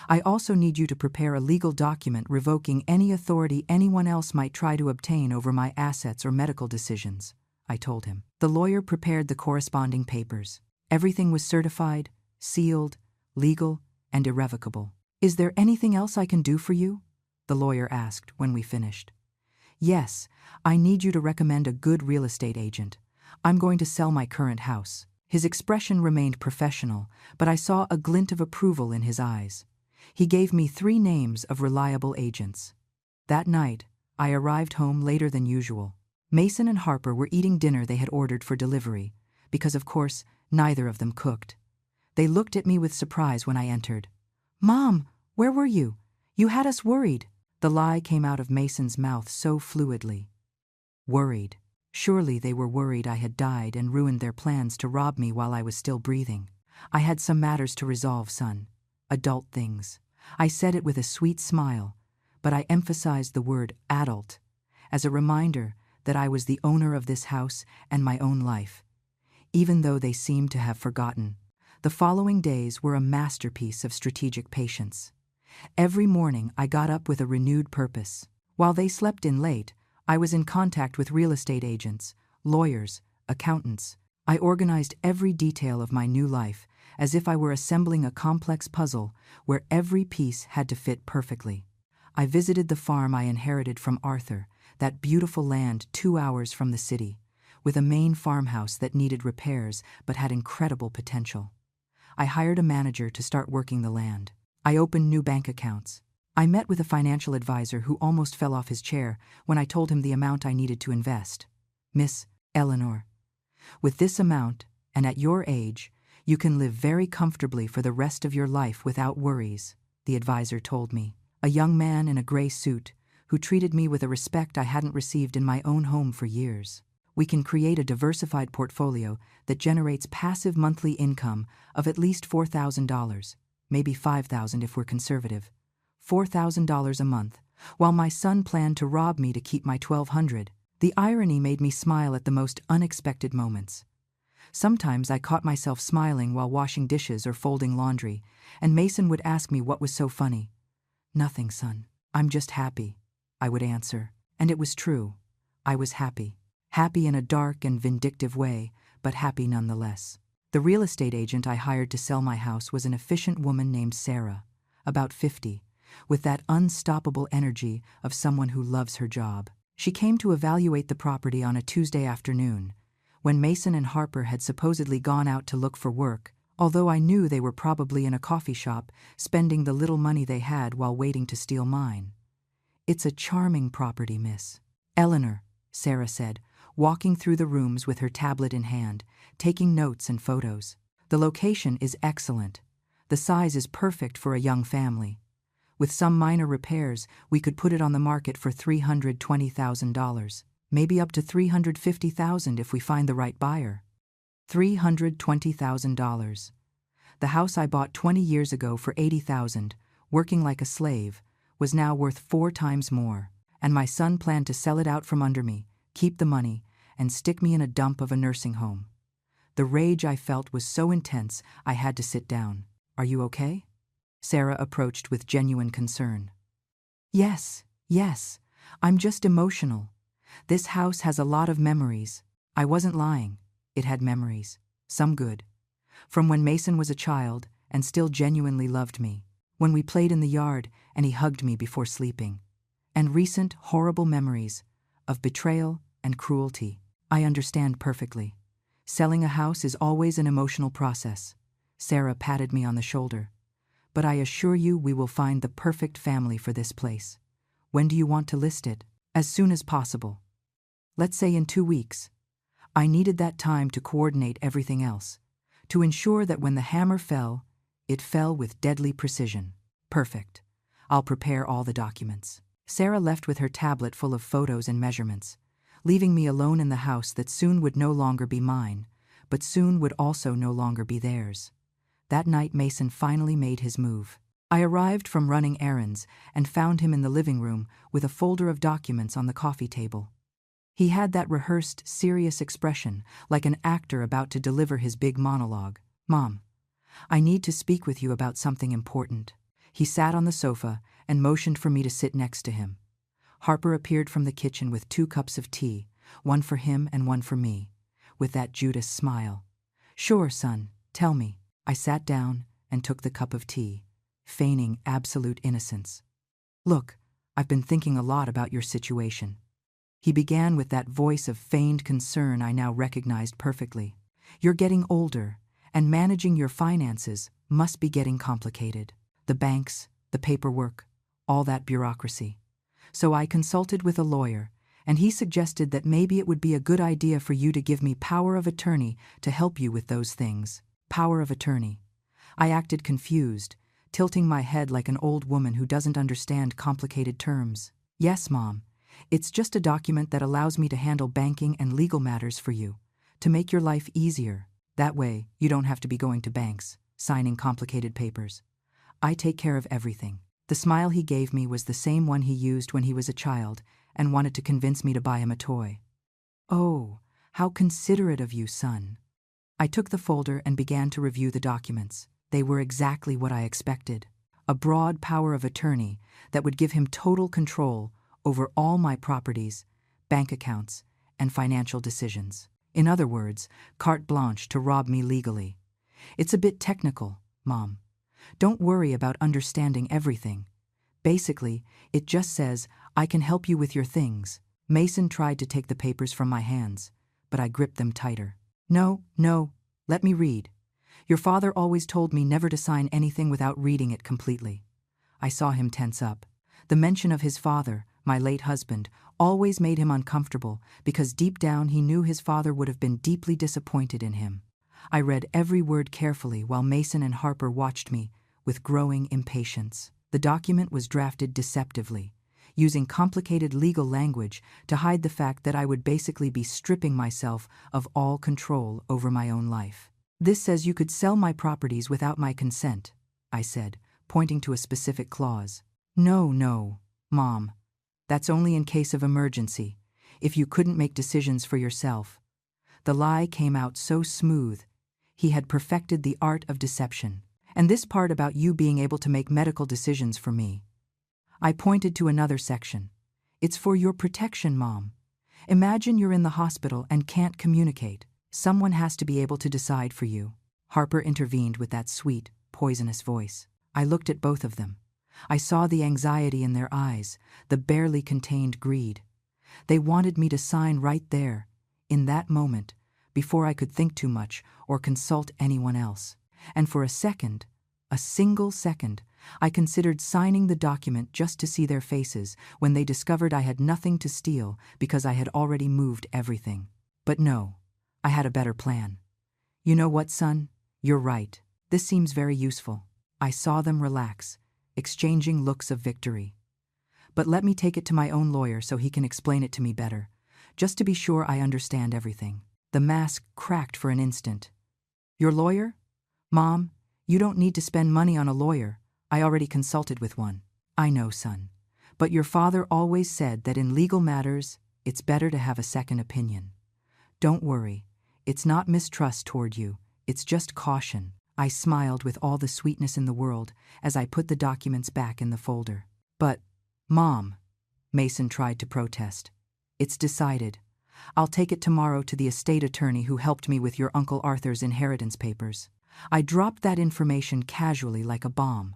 "I also need you to prepare a legal document revoking any authority anyone else might try to obtain over my assets or medical decisions," I told him. The lawyer prepared the corresponding papers. Everything was certified, sealed, legal, and irrevocable. "Is there anything else I can do for you?" the lawyer asked when we finished. "Yes, I need you to recommend a good real estate agent. I'm going to sell my current house." His expression remained professional, but I saw a glint of approval in his eyes. He gave me 3 names of reliable agents. That night, I arrived home later than usual. Mason and Harper were eating dinner they had ordered for delivery, because of course, neither of them cooked. They looked at me with surprise when I entered. "Mom, where were you? You had us worried." The lie came out of Mason's mouth so fluidly. Worried. Surely they were worried I had died and ruined their plans to rob me while I was still breathing. "I had some matters to resolve, son. Adult things." I said it with a sweet smile, but I emphasized the word adult as a reminder that I was the owner of this house and my own life, even though they seemed to have forgotten. The following days were a masterpiece of strategic patience. Every morning I got up with a renewed purpose. While they slept in late, I was in contact with real estate agents, lawyers, accountants. I organized every detail of my new life as if I were assembling a complex puzzle where every piece had to fit perfectly. I visited the farm I inherited from Arthur, that beautiful land 2 hours from the city, with a main farmhouse that needed repairs but had incredible potential. I hired a manager to start working the land. I opened new bank accounts. I met with a financial advisor who almost fell off his chair when I told him the amount I needed to invest. Miss Eleanor, with this amount, and at your age, you can live very comfortably for the rest of your life without worries, the advisor told me. A young man in a gray suit who treated me with a respect I hadn't received in my own home for years. We can create a diversified portfolio that generates passive monthly income of at least $4,000, maybe $5,000 if we're conservative. $4,000 a month, while my son planned to rob me to keep my $1,200. The irony made me smile at the most unexpected moments. Sometimes I caught myself smiling while washing dishes or folding laundry, and Mason would ask me what was so funny. "Nothing, son. I'm just happy," I would answer. And it was true. I was happy. Happy in a dark and vindictive way, but happy nonetheless. The real estate agent I hired to sell my house was an efficient woman named Sarah, about 50, with that unstoppable energy of someone who loves her job. She came to evaluate the property on a Tuesday afternoon, when Mason and Harper had supposedly gone out to look for work, although I knew they were probably in a coffee shop, spending the little money they had while waiting to steal mine. "It's a charming property, Miss Eleanor," Sarah said, walking through the rooms with her tablet in hand, taking notes and photos. "The location is excellent. The size is perfect for a young family. With some minor repairs, we could put it on the market for $320,000, maybe up to $350,000 if we find the right buyer." $320,000. The house I bought 20 years ago for $80,000, working like a slave, was now worth 4 times more, and my son planned to sell it out from under me, keep the money, and stick me in a dump of a nursing home. The rage I felt was so intense I had to sit down. "Are you okay?" Sarah approached with genuine concern. Yes, I'm just emotional. This house has a lot of memories." I wasn't lying. It had memories, some good, from when Mason was a child and still genuinely loved me, when we played in the yard and he hugged me before sleeping, and recent horrible memories of betrayal and cruelty. I understand perfectly. Selling a house is always an emotional process. Sarah patted me on the shoulder. "But I assure you we will find the perfect family for this place. When do you want to list it?" "As soon as possible. Let's say in 2 weeks. I needed that time to coordinate everything else, to ensure that when the hammer fell, it fell with deadly precision." "Perfect. I'll prepare all the documents." Sarah left with her tablet full of photos and measurements, leaving me alone in the house that soon would no longer be mine, but soon would also no longer be theirs. That night Mason finally made his move. I arrived from running errands and found him in the living room with a folder of documents on the coffee table. He had that rehearsed, serious expression, like an actor about to deliver his big monologue. "Mom, I need to speak with you about something important." He sat on the sofa and motioned for me to sit next to him. Harper appeared from the kitchen with 2 cups of tea, one for him and one for me, with that Judas smile. "Sure, son, tell me." I sat down and took the cup of tea, feigning absolute innocence. "Look, I've been thinking a lot about your situation." He began with that voice of feigned concern I now recognized perfectly. "You're getting older, and managing your finances must be getting complicated. The banks, the paperwork, all that bureaucracy. So I consulted with a lawyer, and he suggested that maybe it would be a good idea for you to give me power of attorney to help you with those things." Power of attorney. I acted confused, tilting my head like an old woman who doesn't understand complicated terms. "Yes, Mom. It's just a document that allows me to handle banking and legal matters for you, to make your life easier. That way, you don't have to be going to banks, signing complicated papers. I take care of everything." The smile he gave me was the same one he used when he was a child and wanted to convince me to buy him a toy. "Oh, how considerate of you, son." I took the folder and began to review the documents. They were exactly what I expected. A broad power of attorney that would give him total control over all my properties, bank accounts, and financial decisions. In other words, carte blanche to rob me legally. It's a bit technical, Mom. Don't worry about understanding everything. Basically, it just says, "I can help you with your things." Mason tried to take the papers from my hands, but I gripped them tighter. No, no, let me read. Your father always told me never to sign anything without reading it completely. I saw him tense up. The mention of his father, my late husband, always made him uncomfortable because deep down he knew his father would have been deeply disappointed in him. I read every word carefully while Mason and Harper watched me with growing impatience. The document was drafted deceptively, using complicated legal language to hide the fact that I would basically be stripping myself of all control over my own life. This says you could sell my properties without my consent, I said, pointing to a specific clause. No, Mom. That's only in case of emergency, if you couldn't make decisions for yourself. The lie came out so smooth. He had perfected the art of deception. And this part about you being able to make medical decisions for me. I pointed to another section. It's for your protection, Mom. Imagine you're in the hospital and can't communicate. Someone has to be able to decide for you. Harper intervened with that sweet, poisonous voice. I looked at both of them. I saw the anxiety in their eyes, the barely contained greed. They wanted me to sign right there, in that moment, before I could think too much or consult anyone else. And for a single second, I considered signing the document just to see their faces when they discovered I had nothing to steal because I had already moved everything. But no, I had a better plan. You know what, son? You're right. This seems very useful. I saw them relax, exchanging looks of victory. But let me take it to my own lawyer so he can explain it to me better, just to be sure I understand everything. The mask cracked for an instant. Your lawyer? Mom, you don't need to spend money on a lawyer. I already consulted with one. I know, son. But your father always said that in legal matters, it's better to have a second opinion. Don't worry. It's not mistrust toward you. It's just caution. I smiled with all the sweetness in the world as I put the documents back in the folder. But, Mom, Mason tried to protest. It's decided. I'll take it tomorrow to the estate attorney who helped me with your Uncle Arthur's inheritance papers. I dropped that information casually like a bomb.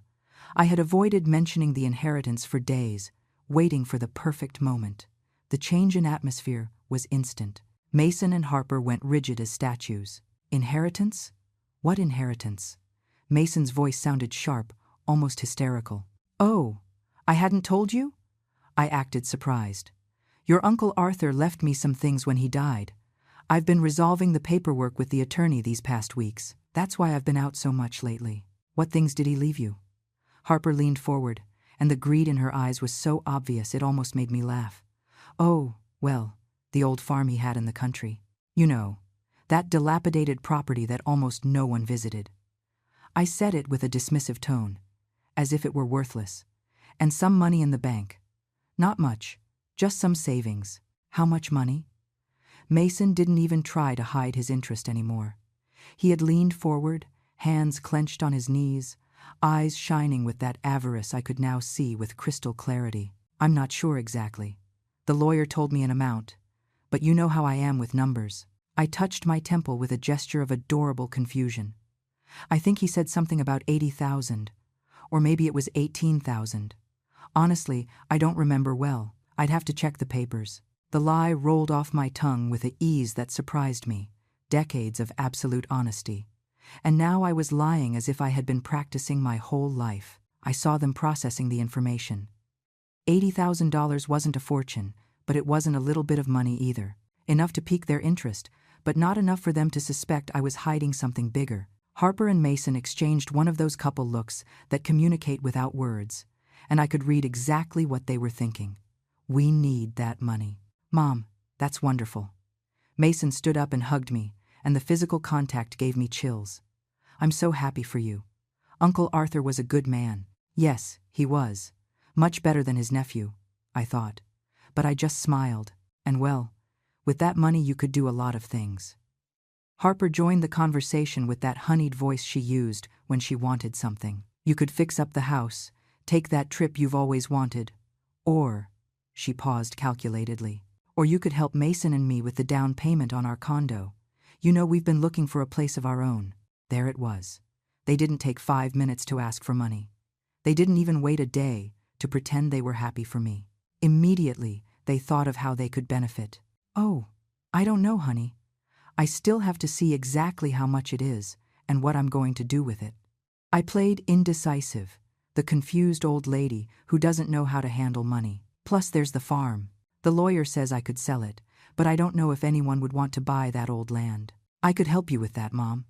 I had avoided mentioning the inheritance for days, waiting for the perfect moment. The change in atmosphere was instant. Mason and Harper went rigid as statues. Inheritance? What inheritance? Mason's voice sounded sharp, almost hysterical. Oh, I hadn't told you? I acted surprised. Your Uncle Arthur left me some things when he died. I've been resolving the paperwork with the attorney these past weeks. That's why I've been out so much lately. What things did he leave you? Harper leaned forward, and the greed in her eyes was so obvious it almost made me laugh. Oh, well, the old farm he had in the country. You know, that dilapidated property that almost no one visited. I said it with a dismissive tone, as if it were worthless. And some money in the bank. Not much, just some savings. How much money? Mason didn't even try to hide his interest anymore. He had leaned forward, hands clenched on his knees, eyes shining with that avarice I could now see with crystal clarity. I'm not sure exactly. The lawyer told me an amount, but you know how I am with numbers. I touched my temple with a gesture of adorable confusion. I think he said something about 80,000, or maybe it was 18,000. Honestly, I don't remember well. I'd have to check the papers. The lie rolled off my tongue with an ease that surprised me. Decades of absolute honesty. And now I was lying as if I had been practicing my whole life. I saw them processing the information. $80,000 wasn't a fortune, but it wasn't a little bit of money either. Enough to pique their interest, but not enough for them to suspect I was hiding something bigger. Harper and Mason exchanged one of those couple looks that communicate without words, and I could read exactly what they were thinking. We need that money. Mom, that's wonderful. Mason stood up and hugged me, and the physical contact gave me chills. I'm so happy for you. Uncle Arthur was a good man. Yes, he was. Much better than his nephew, I thought. But I just smiled, and well, with that money you could do a lot of things. Harper joined the conversation with that honeyed voice she used when she wanted something. You could fix up the house, take that trip you've always wanted, or, she paused calculatedly, or you could help Mason and me with the down payment on our condo. You know, we've been looking for a place of our own. There it was. They didn't take 5 minutes to ask for money. They didn't even wait a day to pretend they were happy for me. Immediately, they thought of how they could benefit. Oh, I don't know, honey. I still have to see exactly how much it is and what I'm going to do with it. I played indecisive, the confused old lady who doesn't know how to handle money. Plus there's the farm. The lawyer says I could sell it, but I don't know if anyone would want to buy that old land. I could help you with that, Mom.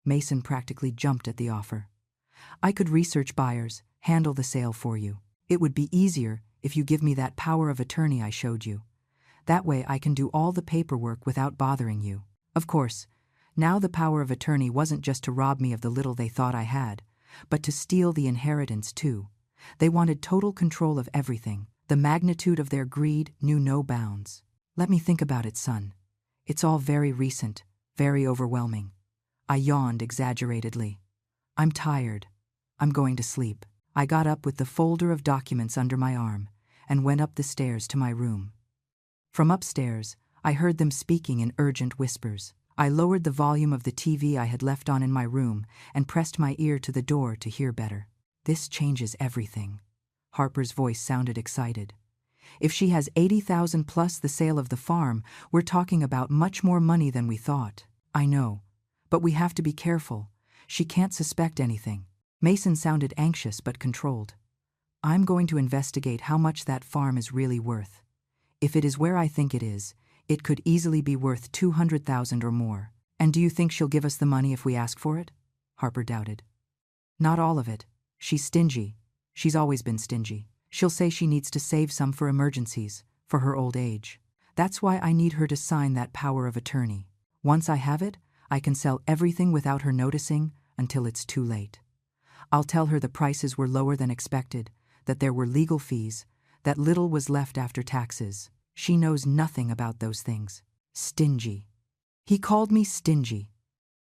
Mason practically jumped at the offer. I could research buyers, handle the sale for you. It would be easier if you give me that power of attorney I showed you. That way I can do all the paperwork without bothering you. Of course, now the power of attorney wasn't just to rob me of the little they thought I had, but to steal the inheritance too. They wanted total control of everything. The magnitude of their greed knew no bounds. Let me think about it, son. It's all very recent, very overwhelming. I yawned exaggeratedly. I'm tired. I'm going to sleep. I got up with the folder of documents under my arm and went up the stairs to my room. From upstairs, I heard them speaking in urgent whispers. I lowered the volume of the TV I had left on in my room and pressed my ear to the door to hear better. This changes everything. Harper's voice sounded excited. If she has 80,000 plus the sale of the farm, we're talking about much more money than we thought. I know, but we have to be careful. She can't suspect anything. Mason sounded anxious but controlled. I'm going to investigate how much that farm is really worth. If it is where I think it is, it could easily be worth 200,000 or more. And do you think she'll give us the money if we ask for it? Harper doubted. Not all of it. She's stingy. She's always been stingy. She'll say she needs to save some for emergencies, for her old age. That's why I need her to sign that power of attorney. Once I have it, I can sell everything without her noticing until it's too late. I'll tell her the prices were lower than expected, that there were legal fees, that little was left after taxes. She knows nothing about those things. Stingy. He called me stingy.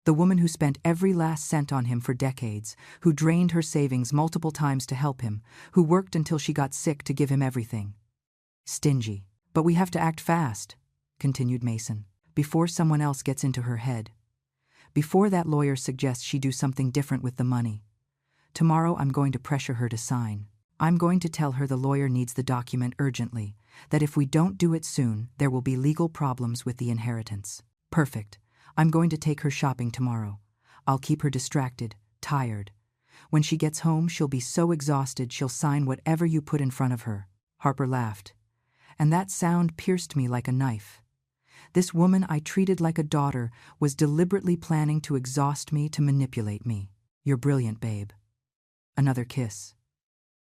The woman who spent every last cent on him for decades, who drained her savings multiple times to help him, who worked until she got sick to give him everything. Stingy. But we have to act fast, continued Mason, before someone else gets into her head. Before that lawyer suggests she do something different with the money. Tomorrow I'm going to pressure her to sign. I'm going to tell her the lawyer needs the document urgently, that if we don't do it soon, there will be legal problems with the inheritance. Perfect. I'm going to take her shopping tomorrow. I'll keep her distracted, tired. When she gets home, she'll be so exhausted she'll sign whatever you put in front of her. Harper laughed. And that sound pierced me like a knife. This woman I treated like a daughter was deliberately planning to exhaust me, to manipulate me. You're brilliant, babe. Another kiss.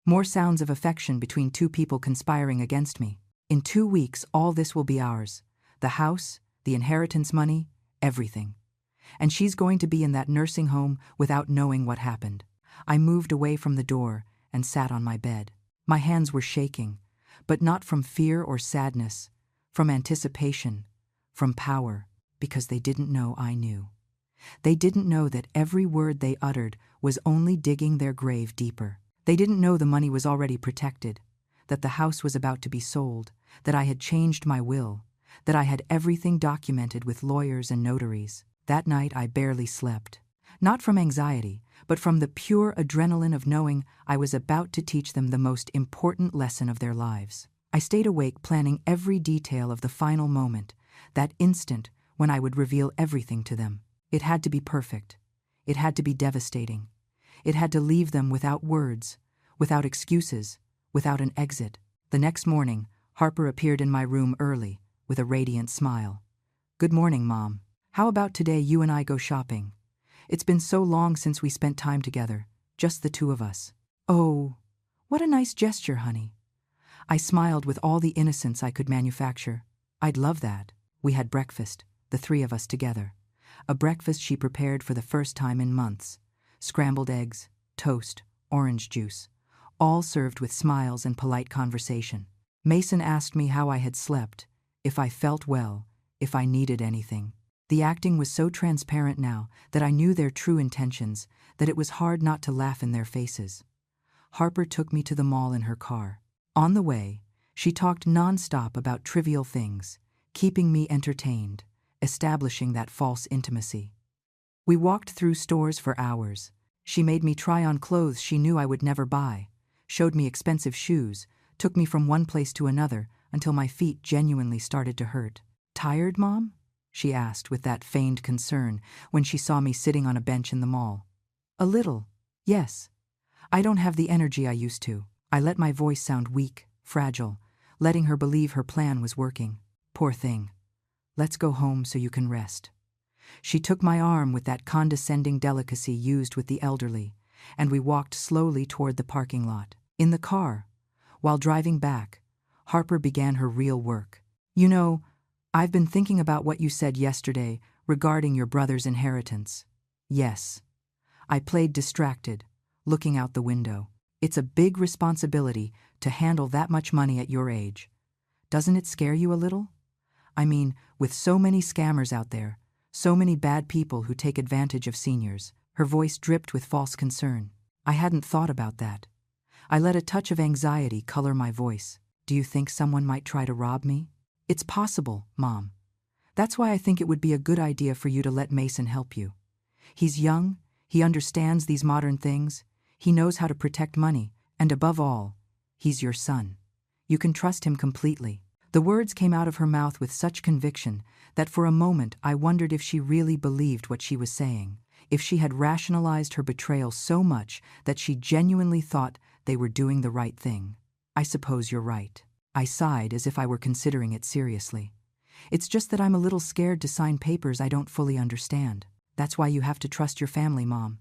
More sounds of affection between two people conspiring against me. In 2 weeks, all this will be ours. The house, the inheritance money, everything. And she's going to be in that nursing home without knowing what happened. I moved away from the door and sat on my bed. My hands were shaking, but not from fear or sadness, from anticipation, from power, because they didn't know I knew. They didn't know that every word they uttered was only digging their grave deeper. They didn't know the money was already protected, that the house was about to be sold, that I had changed my will, that I had everything documented with lawyers and notaries. That night I barely slept. Not from anxiety, but from the pure adrenaline of knowing I was about to teach them the most important lesson of their lives. I stayed awake planning every detail of the final moment, that instant when I would reveal everything to them. It had to be perfect. It had to be devastating. It had to leave them without words, without excuses, without an exit. The next morning, Harper appeared in my room early, with a radiant smile. Good morning, Mom. How about today you and I go shopping? It's been so long since we spent time together, just the two of us. Oh, what a nice gesture, honey. I smiled with all the innocence I could manufacture. I'd love that. We had breakfast, the three of us together. A breakfast she prepared for the first time in months. Scrambled eggs, toast, orange juice, all served with smiles and polite conversation. Mason asked me how I had slept, if I felt well, if I needed anything. The acting was so transparent now that I knew their true intentions, that it was hard not to laugh in their faces. Harper took me to the mall in her car. On the way, she talked nonstop about trivial things, keeping me entertained, establishing that false intimacy. We walked through stores for hours. She made me try on clothes she knew I would never buy, showed me expensive shoes, took me from one place to another until my feet genuinely started to hurt. Tired, Mom? she asked with that feigned concern when she saw me sitting on a bench in the mall. A little, yes. I don't have the energy I used to. I let my voice sound weak, fragile, letting her believe her plan was working. Poor thing. Let's go home so you can rest. She took my arm with that condescending delicacy used with the elderly, and we walked slowly toward the parking lot. In the car, while driving back, Harper began her real work. You know, I've been thinking about what you said yesterday regarding your brother's inheritance. Yes. I played distracted, looking out the window. It's a big responsibility to handle that much money at your age. Doesn't it scare you a little? I mean, with so many scammers out there, so many bad people who take advantage of seniors. Her voice dripped with false concern. I hadn't thought about that. I let a touch of anxiety color my voice. Do you think someone might try to rob me? It's possible, Mom. That's why I think it would be a good idea for you to let Mason help you. He's young, he understands these modern things, he knows how to protect money, and above all, he's your son. You can trust him completely. The words came out of her mouth with such conviction that for a moment I wondered if she really believed what she was saying, if she had rationalized her betrayal so much that she genuinely thought they were doing the right thing. I suppose you're right. I sighed as if I were considering it seriously. It's just that I'm a little scared to sign papers I don't fully understand. That's why you have to trust your family, Mom.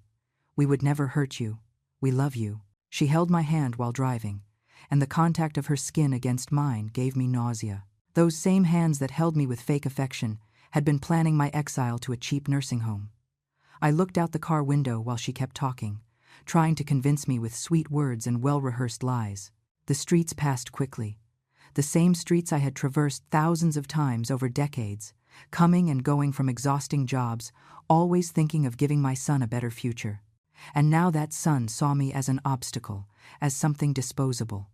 We would never hurt you. We love you. She held my hand while driving, and the contact of her skin against mine gave me nausea. Those same hands that held me with fake affection had been planning my exile to a cheap nursing home. I looked out the car window while she kept talking, trying to convince me with sweet words and well-rehearsed lies. The streets passed quickly. The same streets I had traversed thousands of times over decades, coming and going from exhausting jobs, always thinking of giving my son a better future. And now that son saw me as an obstacle, as something disposable.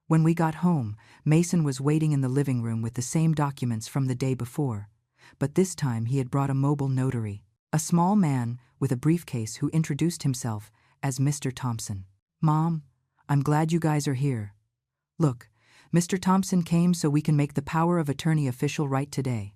When we got home, Mason was waiting in the living room with the same documents from the day before, but this time he had brought a mobile notary, a small man with a briefcase who introduced himself as Mr. Thompson. Mom, I'm glad you guys are here. Look, Mr. Thompson came so we can make the power of attorney official right today.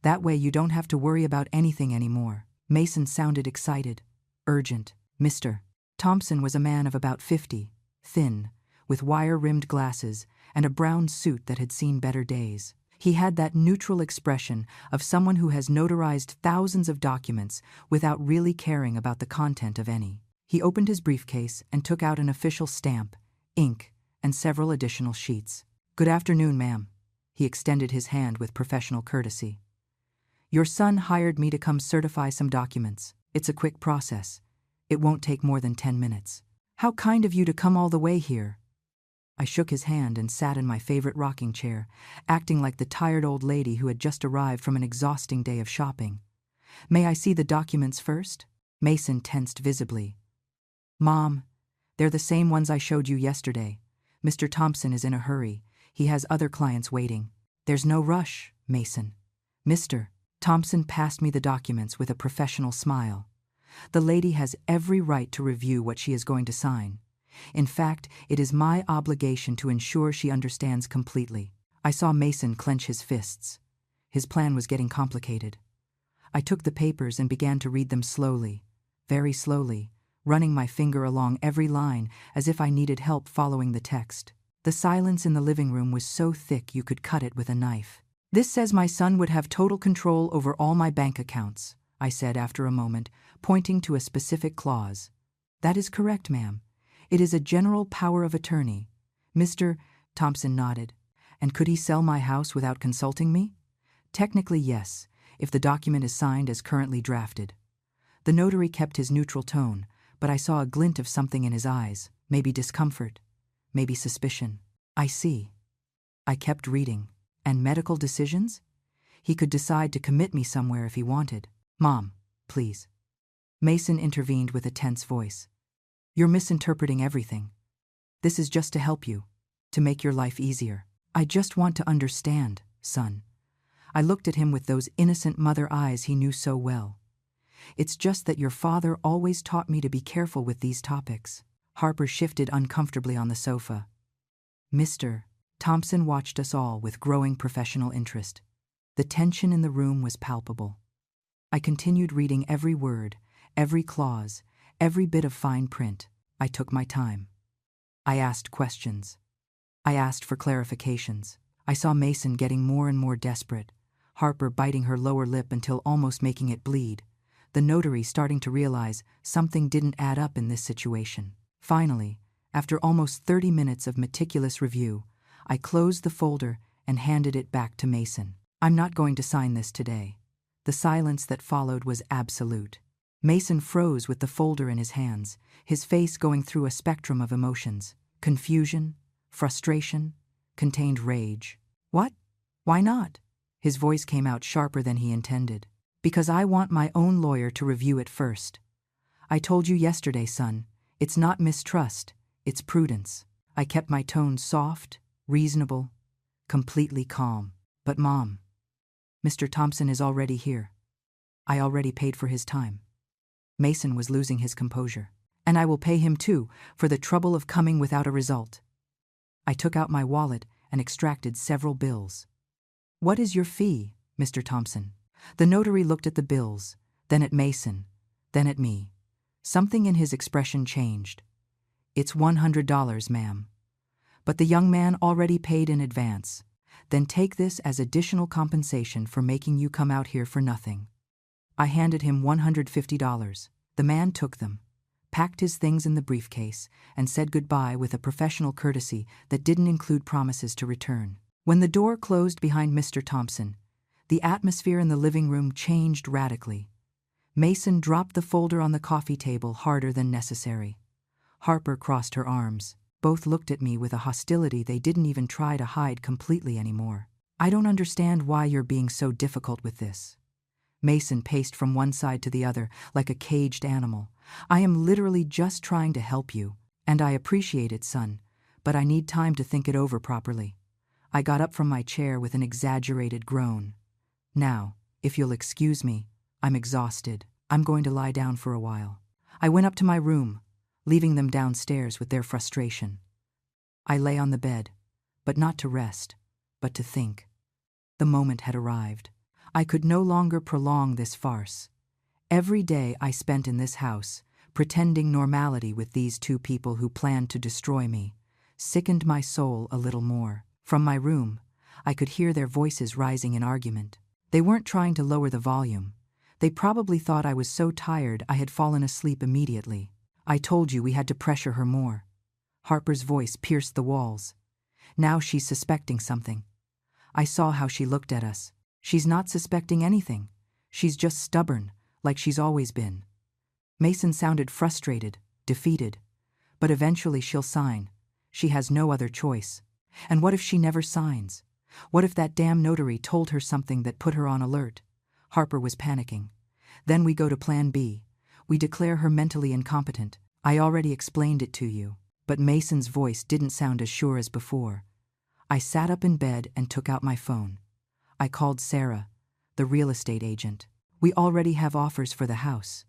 That way you don't have to worry about anything anymore. Mason sounded excited, urgent. Mr. Thompson was a man of about 50, thin, with wire-rimmed glasses and a brown suit that had seen better days. He had that neutral expression of someone who has notarized thousands of documents without really caring about the content of any. He opened his briefcase and took out an official stamp, ink, and several additional sheets. Good afternoon, ma'am. He extended his hand with professional courtesy. Your son hired me to come certify some documents. It's a quick process. It won't take more than 10 minutes. How kind of you to come all the way here. I shook his hand and sat in my favorite rocking chair, acting like the tired old lady who had just arrived from an exhausting day of shopping. May I see the documents first? Mason tensed visibly. Mom, they're the same ones I showed you yesterday. Mr. Thompson is in a hurry. He has other clients waiting. There's no rush, Mason. Mr. Thompson passed me the documents with a professional smile. The lady has every right to review what she is going to sign. In fact, it is my obligation to ensure she understands completely. I saw Mason clench his fists. His plan was getting complicated. I took the papers and began to read them slowly, very slowly, running my finger along every line as if I needed help following the text. The silence in the living room was so thick you could cut it with a knife. This says my son would have total control over all my bank accounts, I said after a moment, pointing to a specific clause. That is correct, ma'am. It is a general power of attorney. Mr. Thompson nodded. And could he sell my house without consulting me? Technically, yes, if the document is signed as currently drafted. The notary kept his neutral tone, but I saw a glint of something in his eyes, maybe discomfort, maybe suspicion. I see. I kept reading. And medical decisions? He could decide to commit me somewhere if he wanted. Mom, please. Mason intervened with a tense voice. You're misinterpreting everything. This is just to help you, to make your life easier. I just want to understand, son. I looked at him with those innocent mother eyes he knew so well. It's just that your father always taught me to be careful with these topics. Harper shifted uncomfortably on the sofa. Mr. Thompson watched us all with growing professional interest. The tension in the room was palpable. I continued reading every word, every clause, every bit of fine print. I took my time. I asked questions. I asked for clarifications. I saw Mason getting more and more desperate, Harper biting her lower lip until almost making it bleed, the notary starting to realize something didn't add up in this situation. Finally, after almost 30 minutes of meticulous review, I closed the folder and handed it back to Mason. "I'm not going to sign this today." The silence that followed was absolute. Mason froze with the folder in his hands, his face going through a spectrum of emotions: confusion, frustration, contained rage. "What? Why not?" His voice came out sharper than he intended. "Because I want my own lawyer to review it first. I told you yesterday, son, it's not mistrust, it's prudence." I kept my tone soft, reasonable, completely calm. "But Mom, Mr. Thompson is already here. I already paid for his time." Mason was losing his composure. "And I will pay him too, for the trouble of coming without a result." I took out my wallet and extracted several bills. "What is your fee, Mr. Thompson?" The notary looked at the bills, then at Mason, then at me. Something in his expression changed. "It's $100, ma'am. But the young man already paid in advance. Then take this as additional compensation for making you come out here for nothing." I handed him $150. The man took them, packed his things in the briefcase, and said goodbye with a professional courtesy that didn't include promises to return. When the door closed behind Mr. Thompson, the atmosphere in the living room changed radically. Mason dropped the folder on the coffee table harder than necessary. Harper crossed her arms. Both looked at me with a hostility they didn't even try to hide completely anymore. "I don't understand why you're being so difficult with this." Mason paced from one side to the other like a caged animal. "I am literally just trying to help you, and I appreciate it, son, but I need time to think it over properly." I got up from my chair with an exaggerated groan. "Now, if you'll excuse me, I'm exhausted. I'm going to lie down for a while." I went up to my room, leaving them downstairs with their frustration. I lay on the bed, but not to rest, but to think. The moment had arrived. I could no longer prolong this farce. Every day I spent in this house, pretending normality with these two people who planned to destroy me, sickened my soul a little more. From my room, I could hear their voices rising in argument. They weren't trying to lower the volume. They probably thought I was so tired I had fallen asleep immediately. "I told you we had to pressure her more." Harper's voice pierced the walls. "Now she's suspecting something. I saw how she looked at us. She's not suspecting anything. She's just stubborn, like she's always been." Mason sounded frustrated, defeated. "But eventually she'll sign. She has no other choice." "And what if she never signs? What if that damn notary told her something that put her on alert?" Harper was panicking. "Then we go to Plan B. We declare her mentally incompetent. I already explained it to you." But Mason's voice didn't sound as sure as before. I sat up in bed and took out my phone. I called Sarah, the real estate agent. "We already have offers for the house."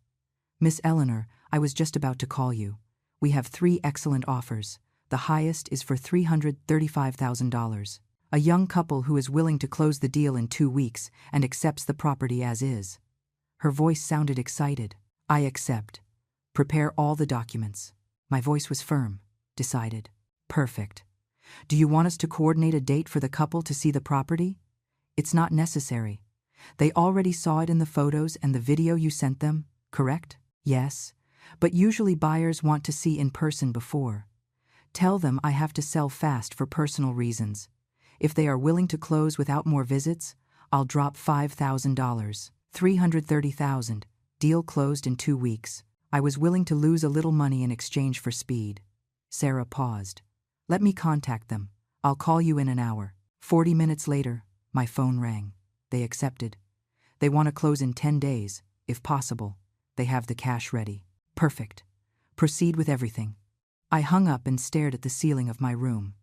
"Miss Eleanor, I was just about to call you. We have 3 excellent offers. The highest is for $335,000. A young couple who is willing to close the deal in 2 weeks and accepts the property as is." Her voice sounded excited. "I accept. Prepare all the documents." My voice was firm, decided. "Perfect. Do you want us to coordinate a date for the couple to see the property?" "It's not necessary. They already saw it in the photos and the video you sent them, correct?" "Yes, but usually buyers want to see in person before. Tell them I have to sell fast for personal reasons. If they are willing to close without more visits, I'll drop $5,000. $330,000. Deal closed in 2 weeks. I was willing to lose a little money in exchange for speed." Sarah paused. "Let me contact them. I'll call you in an hour." 40 minutes later, my phone rang. They accepted. They want to close in 10 days, if possible. They have the cash ready. Perfect. Proceed with everything. I hung up and stared at the ceiling of my room.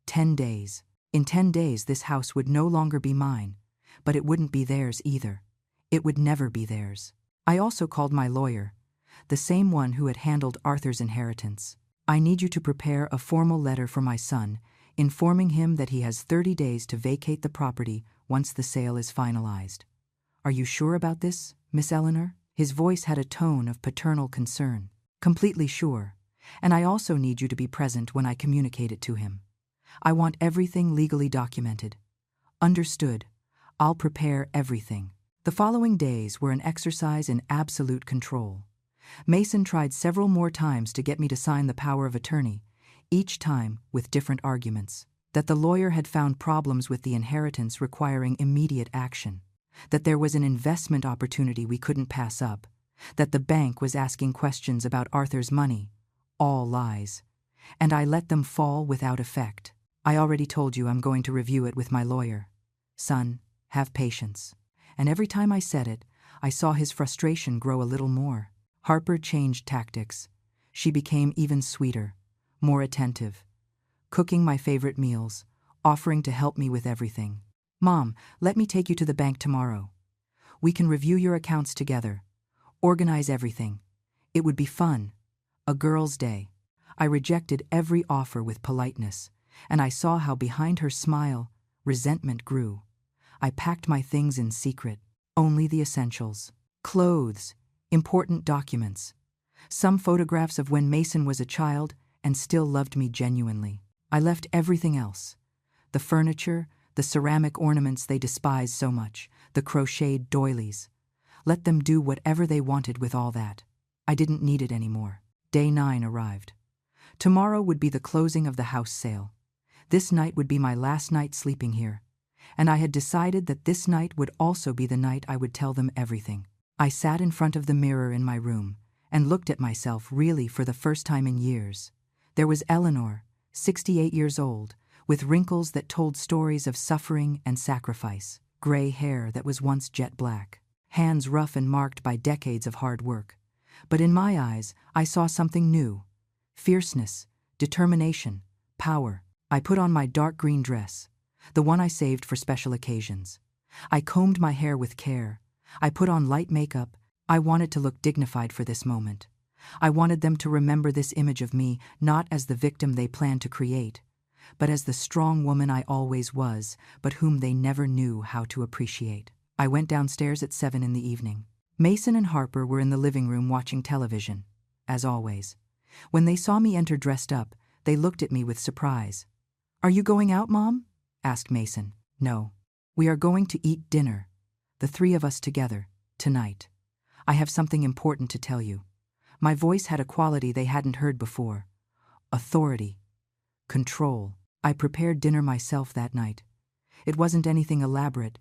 10 days. In 10 days this house would no longer be mine, but it wouldn't be theirs either. It would never be theirs. I also called my lawyer, the same one who had handled Arthur's inheritance. "I need you to prepare a formal letter for my son, informing him that he has 30 days to vacate the property once the sale is finalized. Are you sure about this, Miss Eleanor? His voice had a tone of paternal concern. Completely sure. And I also need you to be present when I communicate it to him. I want everything legally documented. Understood. I'll prepare everything. The following days were an exercise in absolute control. Mason tried several more times to get me to sign the power of attorney, each time with different arguments. That the lawyer had found problems with the inheritance requiring immediate action. That there was an investment opportunity we couldn't pass up. That the bank was asking questions about Arthur's money. All lies. And I let them fall without effect. I already told you I'm going to review it with my lawyer. Son, have patience. And every time I said it, I saw his frustration grow a little more. Harper changed tactics. She became even sweeter, more attentive, cooking my favorite meals, offering to help me with everything. Mom, let me take you to the bank tomorrow. We can review your accounts together, organize everything. It would be fun. A girl's day. I rejected every offer with politeness, and I saw how behind her smile, resentment grew. I packed my things in secret, only the essentials. Clothes, important documents, some photographs of when Mason was a child and still loved me genuinely. I left everything else. The furniture, the ceramic ornaments they despised so much, the crocheted doilies. Let them do whatever they wanted with all that. I didn't need it anymore. Day 9 arrived. Tomorrow would be the closing of the house sale. This night would be my last night sleeping here. And I had decided that this night would also be the night I would tell them everything. I sat in front of the mirror in my room and looked at myself really for the first time in years. There was Eleanor, 68 years old, with wrinkles that told stories of suffering and sacrifice, gray hair that was once jet black, hands rough and marked by decades of hard work. But in my eyes, I saw something new. Fierceness, determination, power. I put on my dark green dress, the one I saved for special occasions. I combed my hair with care. I put on light makeup. I wanted to look dignified for this moment. I wanted them to remember this image of me not as the victim they planned to create, but as the strong woman I always was, but whom they never knew how to appreciate. I went downstairs at 7 in the evening. Mason and Harper were in the living room watching television, as always. When they saw me enter dressed up, they looked at me with surprise. "Are you going out, Mom?" asked Mason. "No. We are going to eat dinner, the 3 of us together, tonight. I have something important to tell you." My voice had a quality they hadn't heard before. Authority. Control. I prepared dinner myself that night. It wasn't anything elaborate,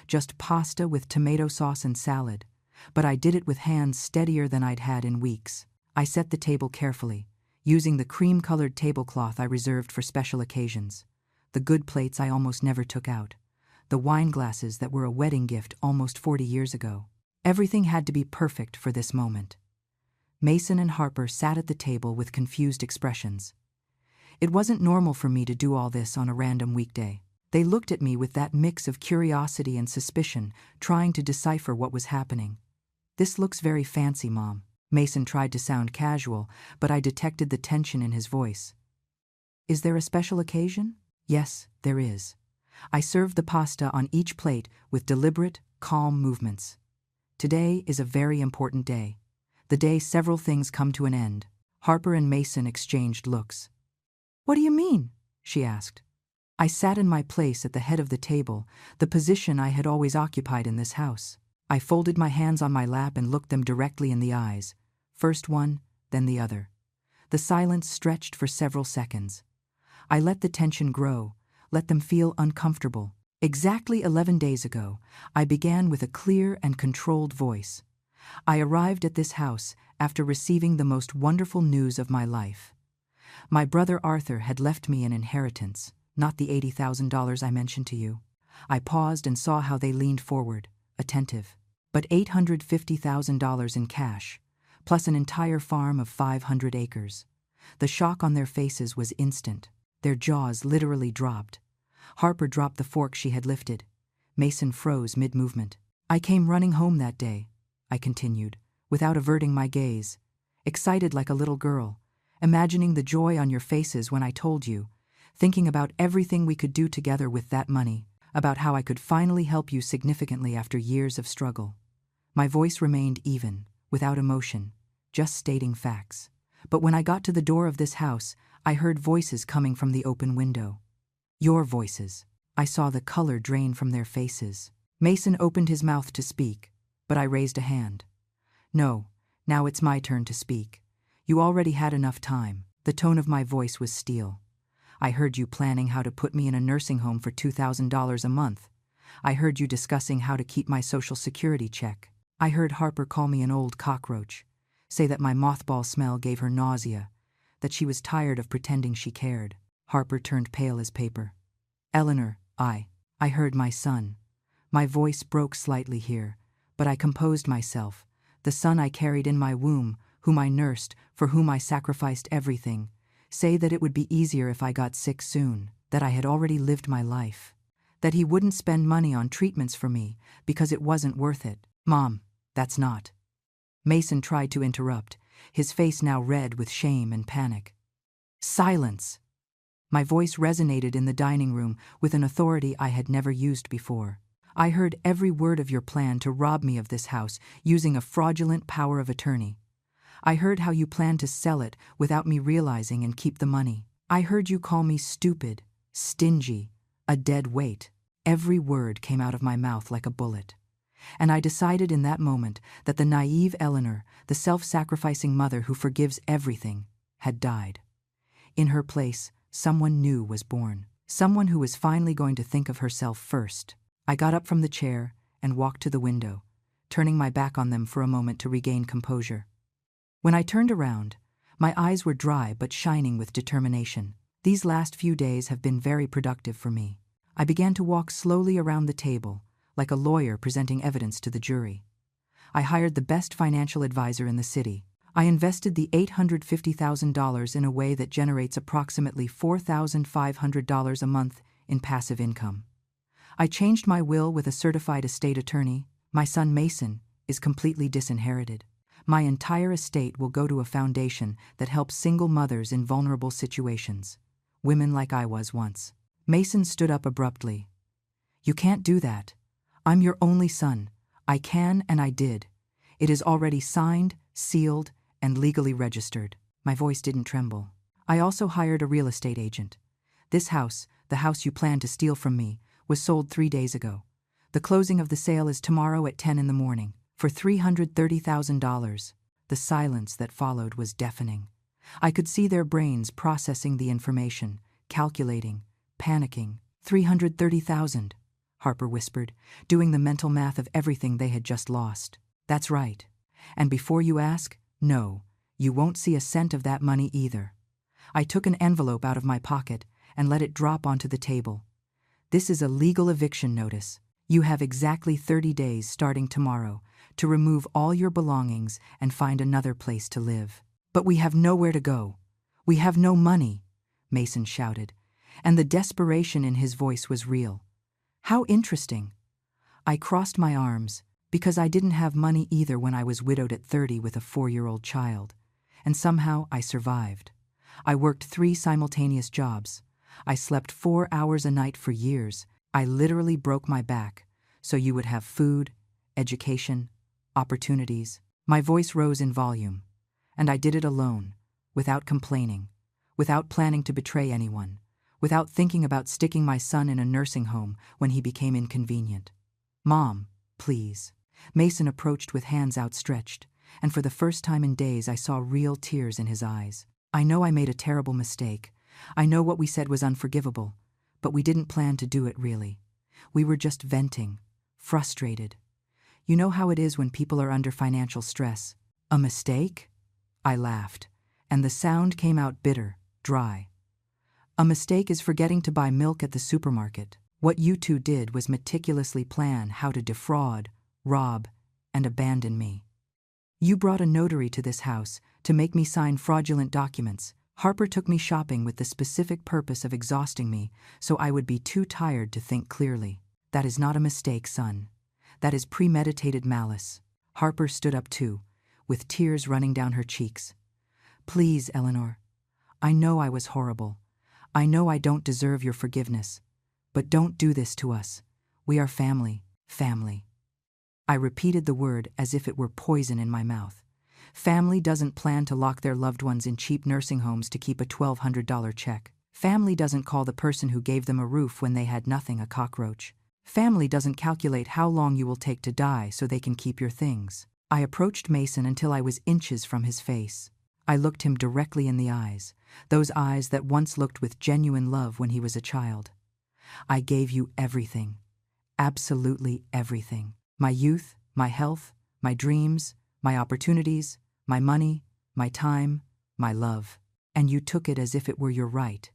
just pasta with tomato sauce and salad, but I did it with hands steadier than I'd had in weeks. I set the table carefully, using the cream-colored tablecloth I reserved for special occasions. The good plates I almost never took out. The wine glasses that were a wedding gift almost 40 years ago. Everything had to be perfect for this moment. Mason and Harper sat at the table with confused expressions. It wasn't normal for me to do all this on a random weekday. They looked at me with that mix of curiosity and suspicion, trying to decipher what was happening. "This looks very fancy, Mom." Mason tried to sound casual, but I detected the tension in his voice. "Is there a special occasion?" "Yes, there is." I served the pasta on each plate with deliberate, calm movements. "Today is a very important day. The day several things come to an end." Harper and Mason exchanged looks. "What do you mean?" she asked. I sat in my place at the head of the table, the position I had always occupied in this house. I folded my hands on my lap and looked them directly in the eyes, first one, then the other. The silence stretched for several seconds. I let the tension grow, let them feel uncomfortable. Exactly 11 days ago, I began with a clear and controlled voice. I arrived at this house after receiving the most wonderful news of my life. My brother Arthur had left me an inheritance, not the $80,000 I mentioned to you. I paused and saw how they leaned forward, attentive. But $850,000 in cash, plus an entire farm of 500 acres. The shock on their faces was instant. Their jaws literally dropped. Harper dropped the fork she had lifted. Mason froze mid-movement. "I came running home that day," I continued, without averting my gaze, excited like a little girl, imagining the joy on your faces when I told you, thinking about everything we could do together with that money, about how I could finally help you significantly after years of struggle. My voice remained even, without emotion, just stating facts. But when I got to the door of this house, I heard voices coming from the open window. Your voices. I saw the color drain from their faces. Mason opened his mouth to speak, but I raised a hand. No, now it's my turn to speak. You already had enough time. The tone of my voice was steel. I heard you planning how to put me in a nursing home for $2,000 a month. I heard you discussing how to keep my Social Security check. I heard Harper call me an old cockroach, say that my mothball smell gave her nausea, that she was tired of pretending she cared. Harper turned pale as paper. Eleanor, I heard my son. My voice broke slightly here, but I composed myself. The son I carried in my womb, whom I nursed, for whom I sacrificed everything, say that it would be easier if I got sick soon, that I had already lived my life, that he wouldn't spend money on treatments for me because it wasn't worth it. Mom, that's not. Mason tried to interrupt, his face now red with shame and panic. Silence! My voice resonated in the dining room with an authority I had never used before. I heard every word of your plan to rob me of this house using a fraudulent power of attorney. I heard how you planned to sell it without me realizing and keep the money. I heard you call me stupid, stingy, a dead weight. Every word came out of my mouth like a bullet. And I decided in that moment that the naive Eleanor, the self-sacrificing mother who forgives everything, had died. In her place, someone new was born. Someone who was finally going to think of herself first. I got up from the chair and walked to the window, turning my back on them for a moment to regain composure. When I turned around, my eyes were dry but shining with determination. These last few days have been very productive for me. I began to walk slowly around the table, like a lawyer presenting evidence to the jury. I hired the best financial advisor in the city. I invested the $850,000 in a way that generates approximately $4,500 a month in passive income. I changed my will with a certified estate attorney. My son Mason is completely disinherited. My entire estate will go to a foundation that helps single mothers in vulnerable situations, women like I was once. Mason stood up abruptly. You can't do that. I'm your only son. I can and I did. It is already signed, sealed, and legally registered. My voice didn't tremble. I also hired a real estate agent. This house, the house you planned to steal from me, was sold 3 days ago. The closing of the sale is tomorrow at 10 in the morning. For $330,000, the silence that followed was deafening. I could see their brains processing the information, calculating, panicking. $330,000, Harper whispered, doing the mental math of everything they had just lost. That's right. And before you ask, no, you won't see a cent of that money either. I took an envelope out of my pocket and let it drop onto the table. This is a legal eviction notice. You have exactly 30 days starting tomorrow to remove all your belongings and find another place to live. But we have nowhere to go. We have no money, Mason shouted, and the desperation in his voice was real. How interesting. I crossed my arms, because I didn't have money either when I was widowed at 30 with a 4-year-old child, and somehow I survived. I worked 3 simultaneous jobs. I slept 4 hours a night for years. I literally broke my back, so you would have food, education, opportunities. My voice rose in volume, and I did it alone, without complaining, without planning to betray anyone, without thinking about sticking my son in a nursing home when he became inconvenient. Mom, please. Mason approached with hands outstretched, and for the first time in days I saw real tears in his eyes. I know I made a terrible mistake. I know what we said was unforgivable, but we didn't plan to do it really. We were just venting, frustrated. You know how it is when people are under financial stress. A mistake? I laughed, and the sound came out bitter, dry. A mistake is forgetting to buy milk at the supermarket. What you two did was meticulously plan how to defraud, rob, and abandon me. You brought a notary to this house to make me sign fraudulent documents. Harper took me shopping with the specific purpose of exhausting me so I would be too tired to think clearly. That is not a mistake, son. That is premeditated malice. Harper stood up too, with tears running down her cheeks. Please, Eleanor. I know I was horrible. I know I don't deserve your forgiveness, but don't do this to us. We are family, family. I repeated the word as if it were poison in my mouth. Family doesn't plan to lock their loved ones in cheap nursing homes to keep a $1,200 check. Family doesn't call the person who gave them a roof when they had nothing a cockroach. Family doesn't calculate how long you will take to die so they can keep your things. I approached Mason until I was inches from his face. I looked him directly in the eyes, those eyes that once looked with genuine love when he was a child. I gave you everything. Absolutely everything. My youth, my health, my dreams, my opportunities, my money, my time, my love. And you took it as if it were your right,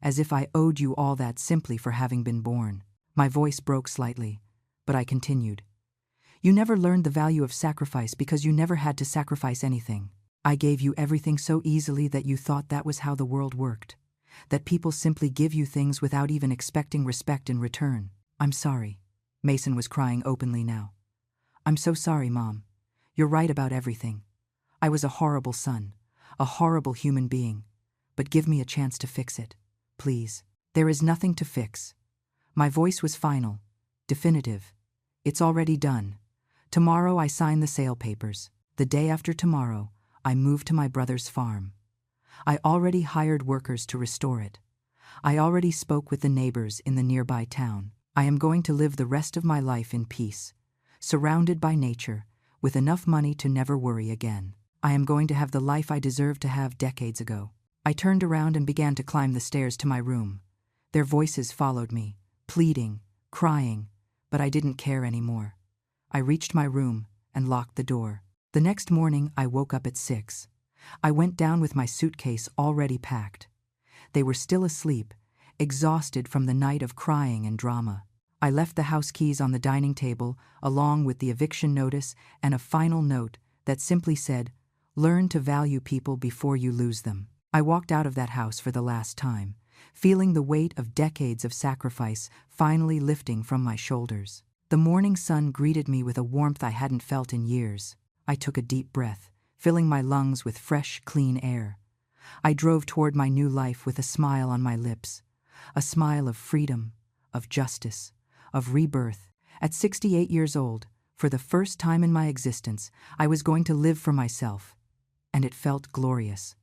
as if I owed you all that simply for having been born. My voice broke slightly, but I continued. You never learned the value of sacrifice because you never had to sacrifice anything. I gave you everything so easily that you thought that was how the world worked, that people simply give you things without even expecting respect in return. I'm sorry. Mason was crying openly now. I'm so sorry, Mom. You're right about everything. I was a horrible son, a horrible human being, but give me a chance to fix it, please. There is nothing to fix. My voice was final, definitive. It's already done. Tomorrow I sign the sale papers. The day after tomorrow, I move to my brother's farm. I already hired workers to restore it. I already spoke with the neighbors in the nearby town. I am going to live the rest of my life in peace, surrounded by nature, with enough money to never worry again. I am going to have the life I deserved to have decades ago. I turned around and began to climb the stairs to my room. Their voices followed me, pleading, crying, but I didn't care anymore. I reached my room and locked the door. The next morning, I woke up at 6. I went down with my suitcase already packed. They were still asleep, exhausted from the night of crying and drama. I left the house keys on the dining table, along with the eviction notice and a final note that simply said, "Learn to value people before you lose them." I walked out of that house for the last time, feeling the weight of decades of sacrifice finally lifting from my shoulders. The morning sun greeted me with a warmth I hadn't felt in years. I took a deep breath, filling my lungs with fresh, clean air. I drove toward my new life with a smile on my lips, a smile of freedom, of justice, of rebirth. At 68 years old, for the first time in my existence, I was going to live for myself, and it felt glorious.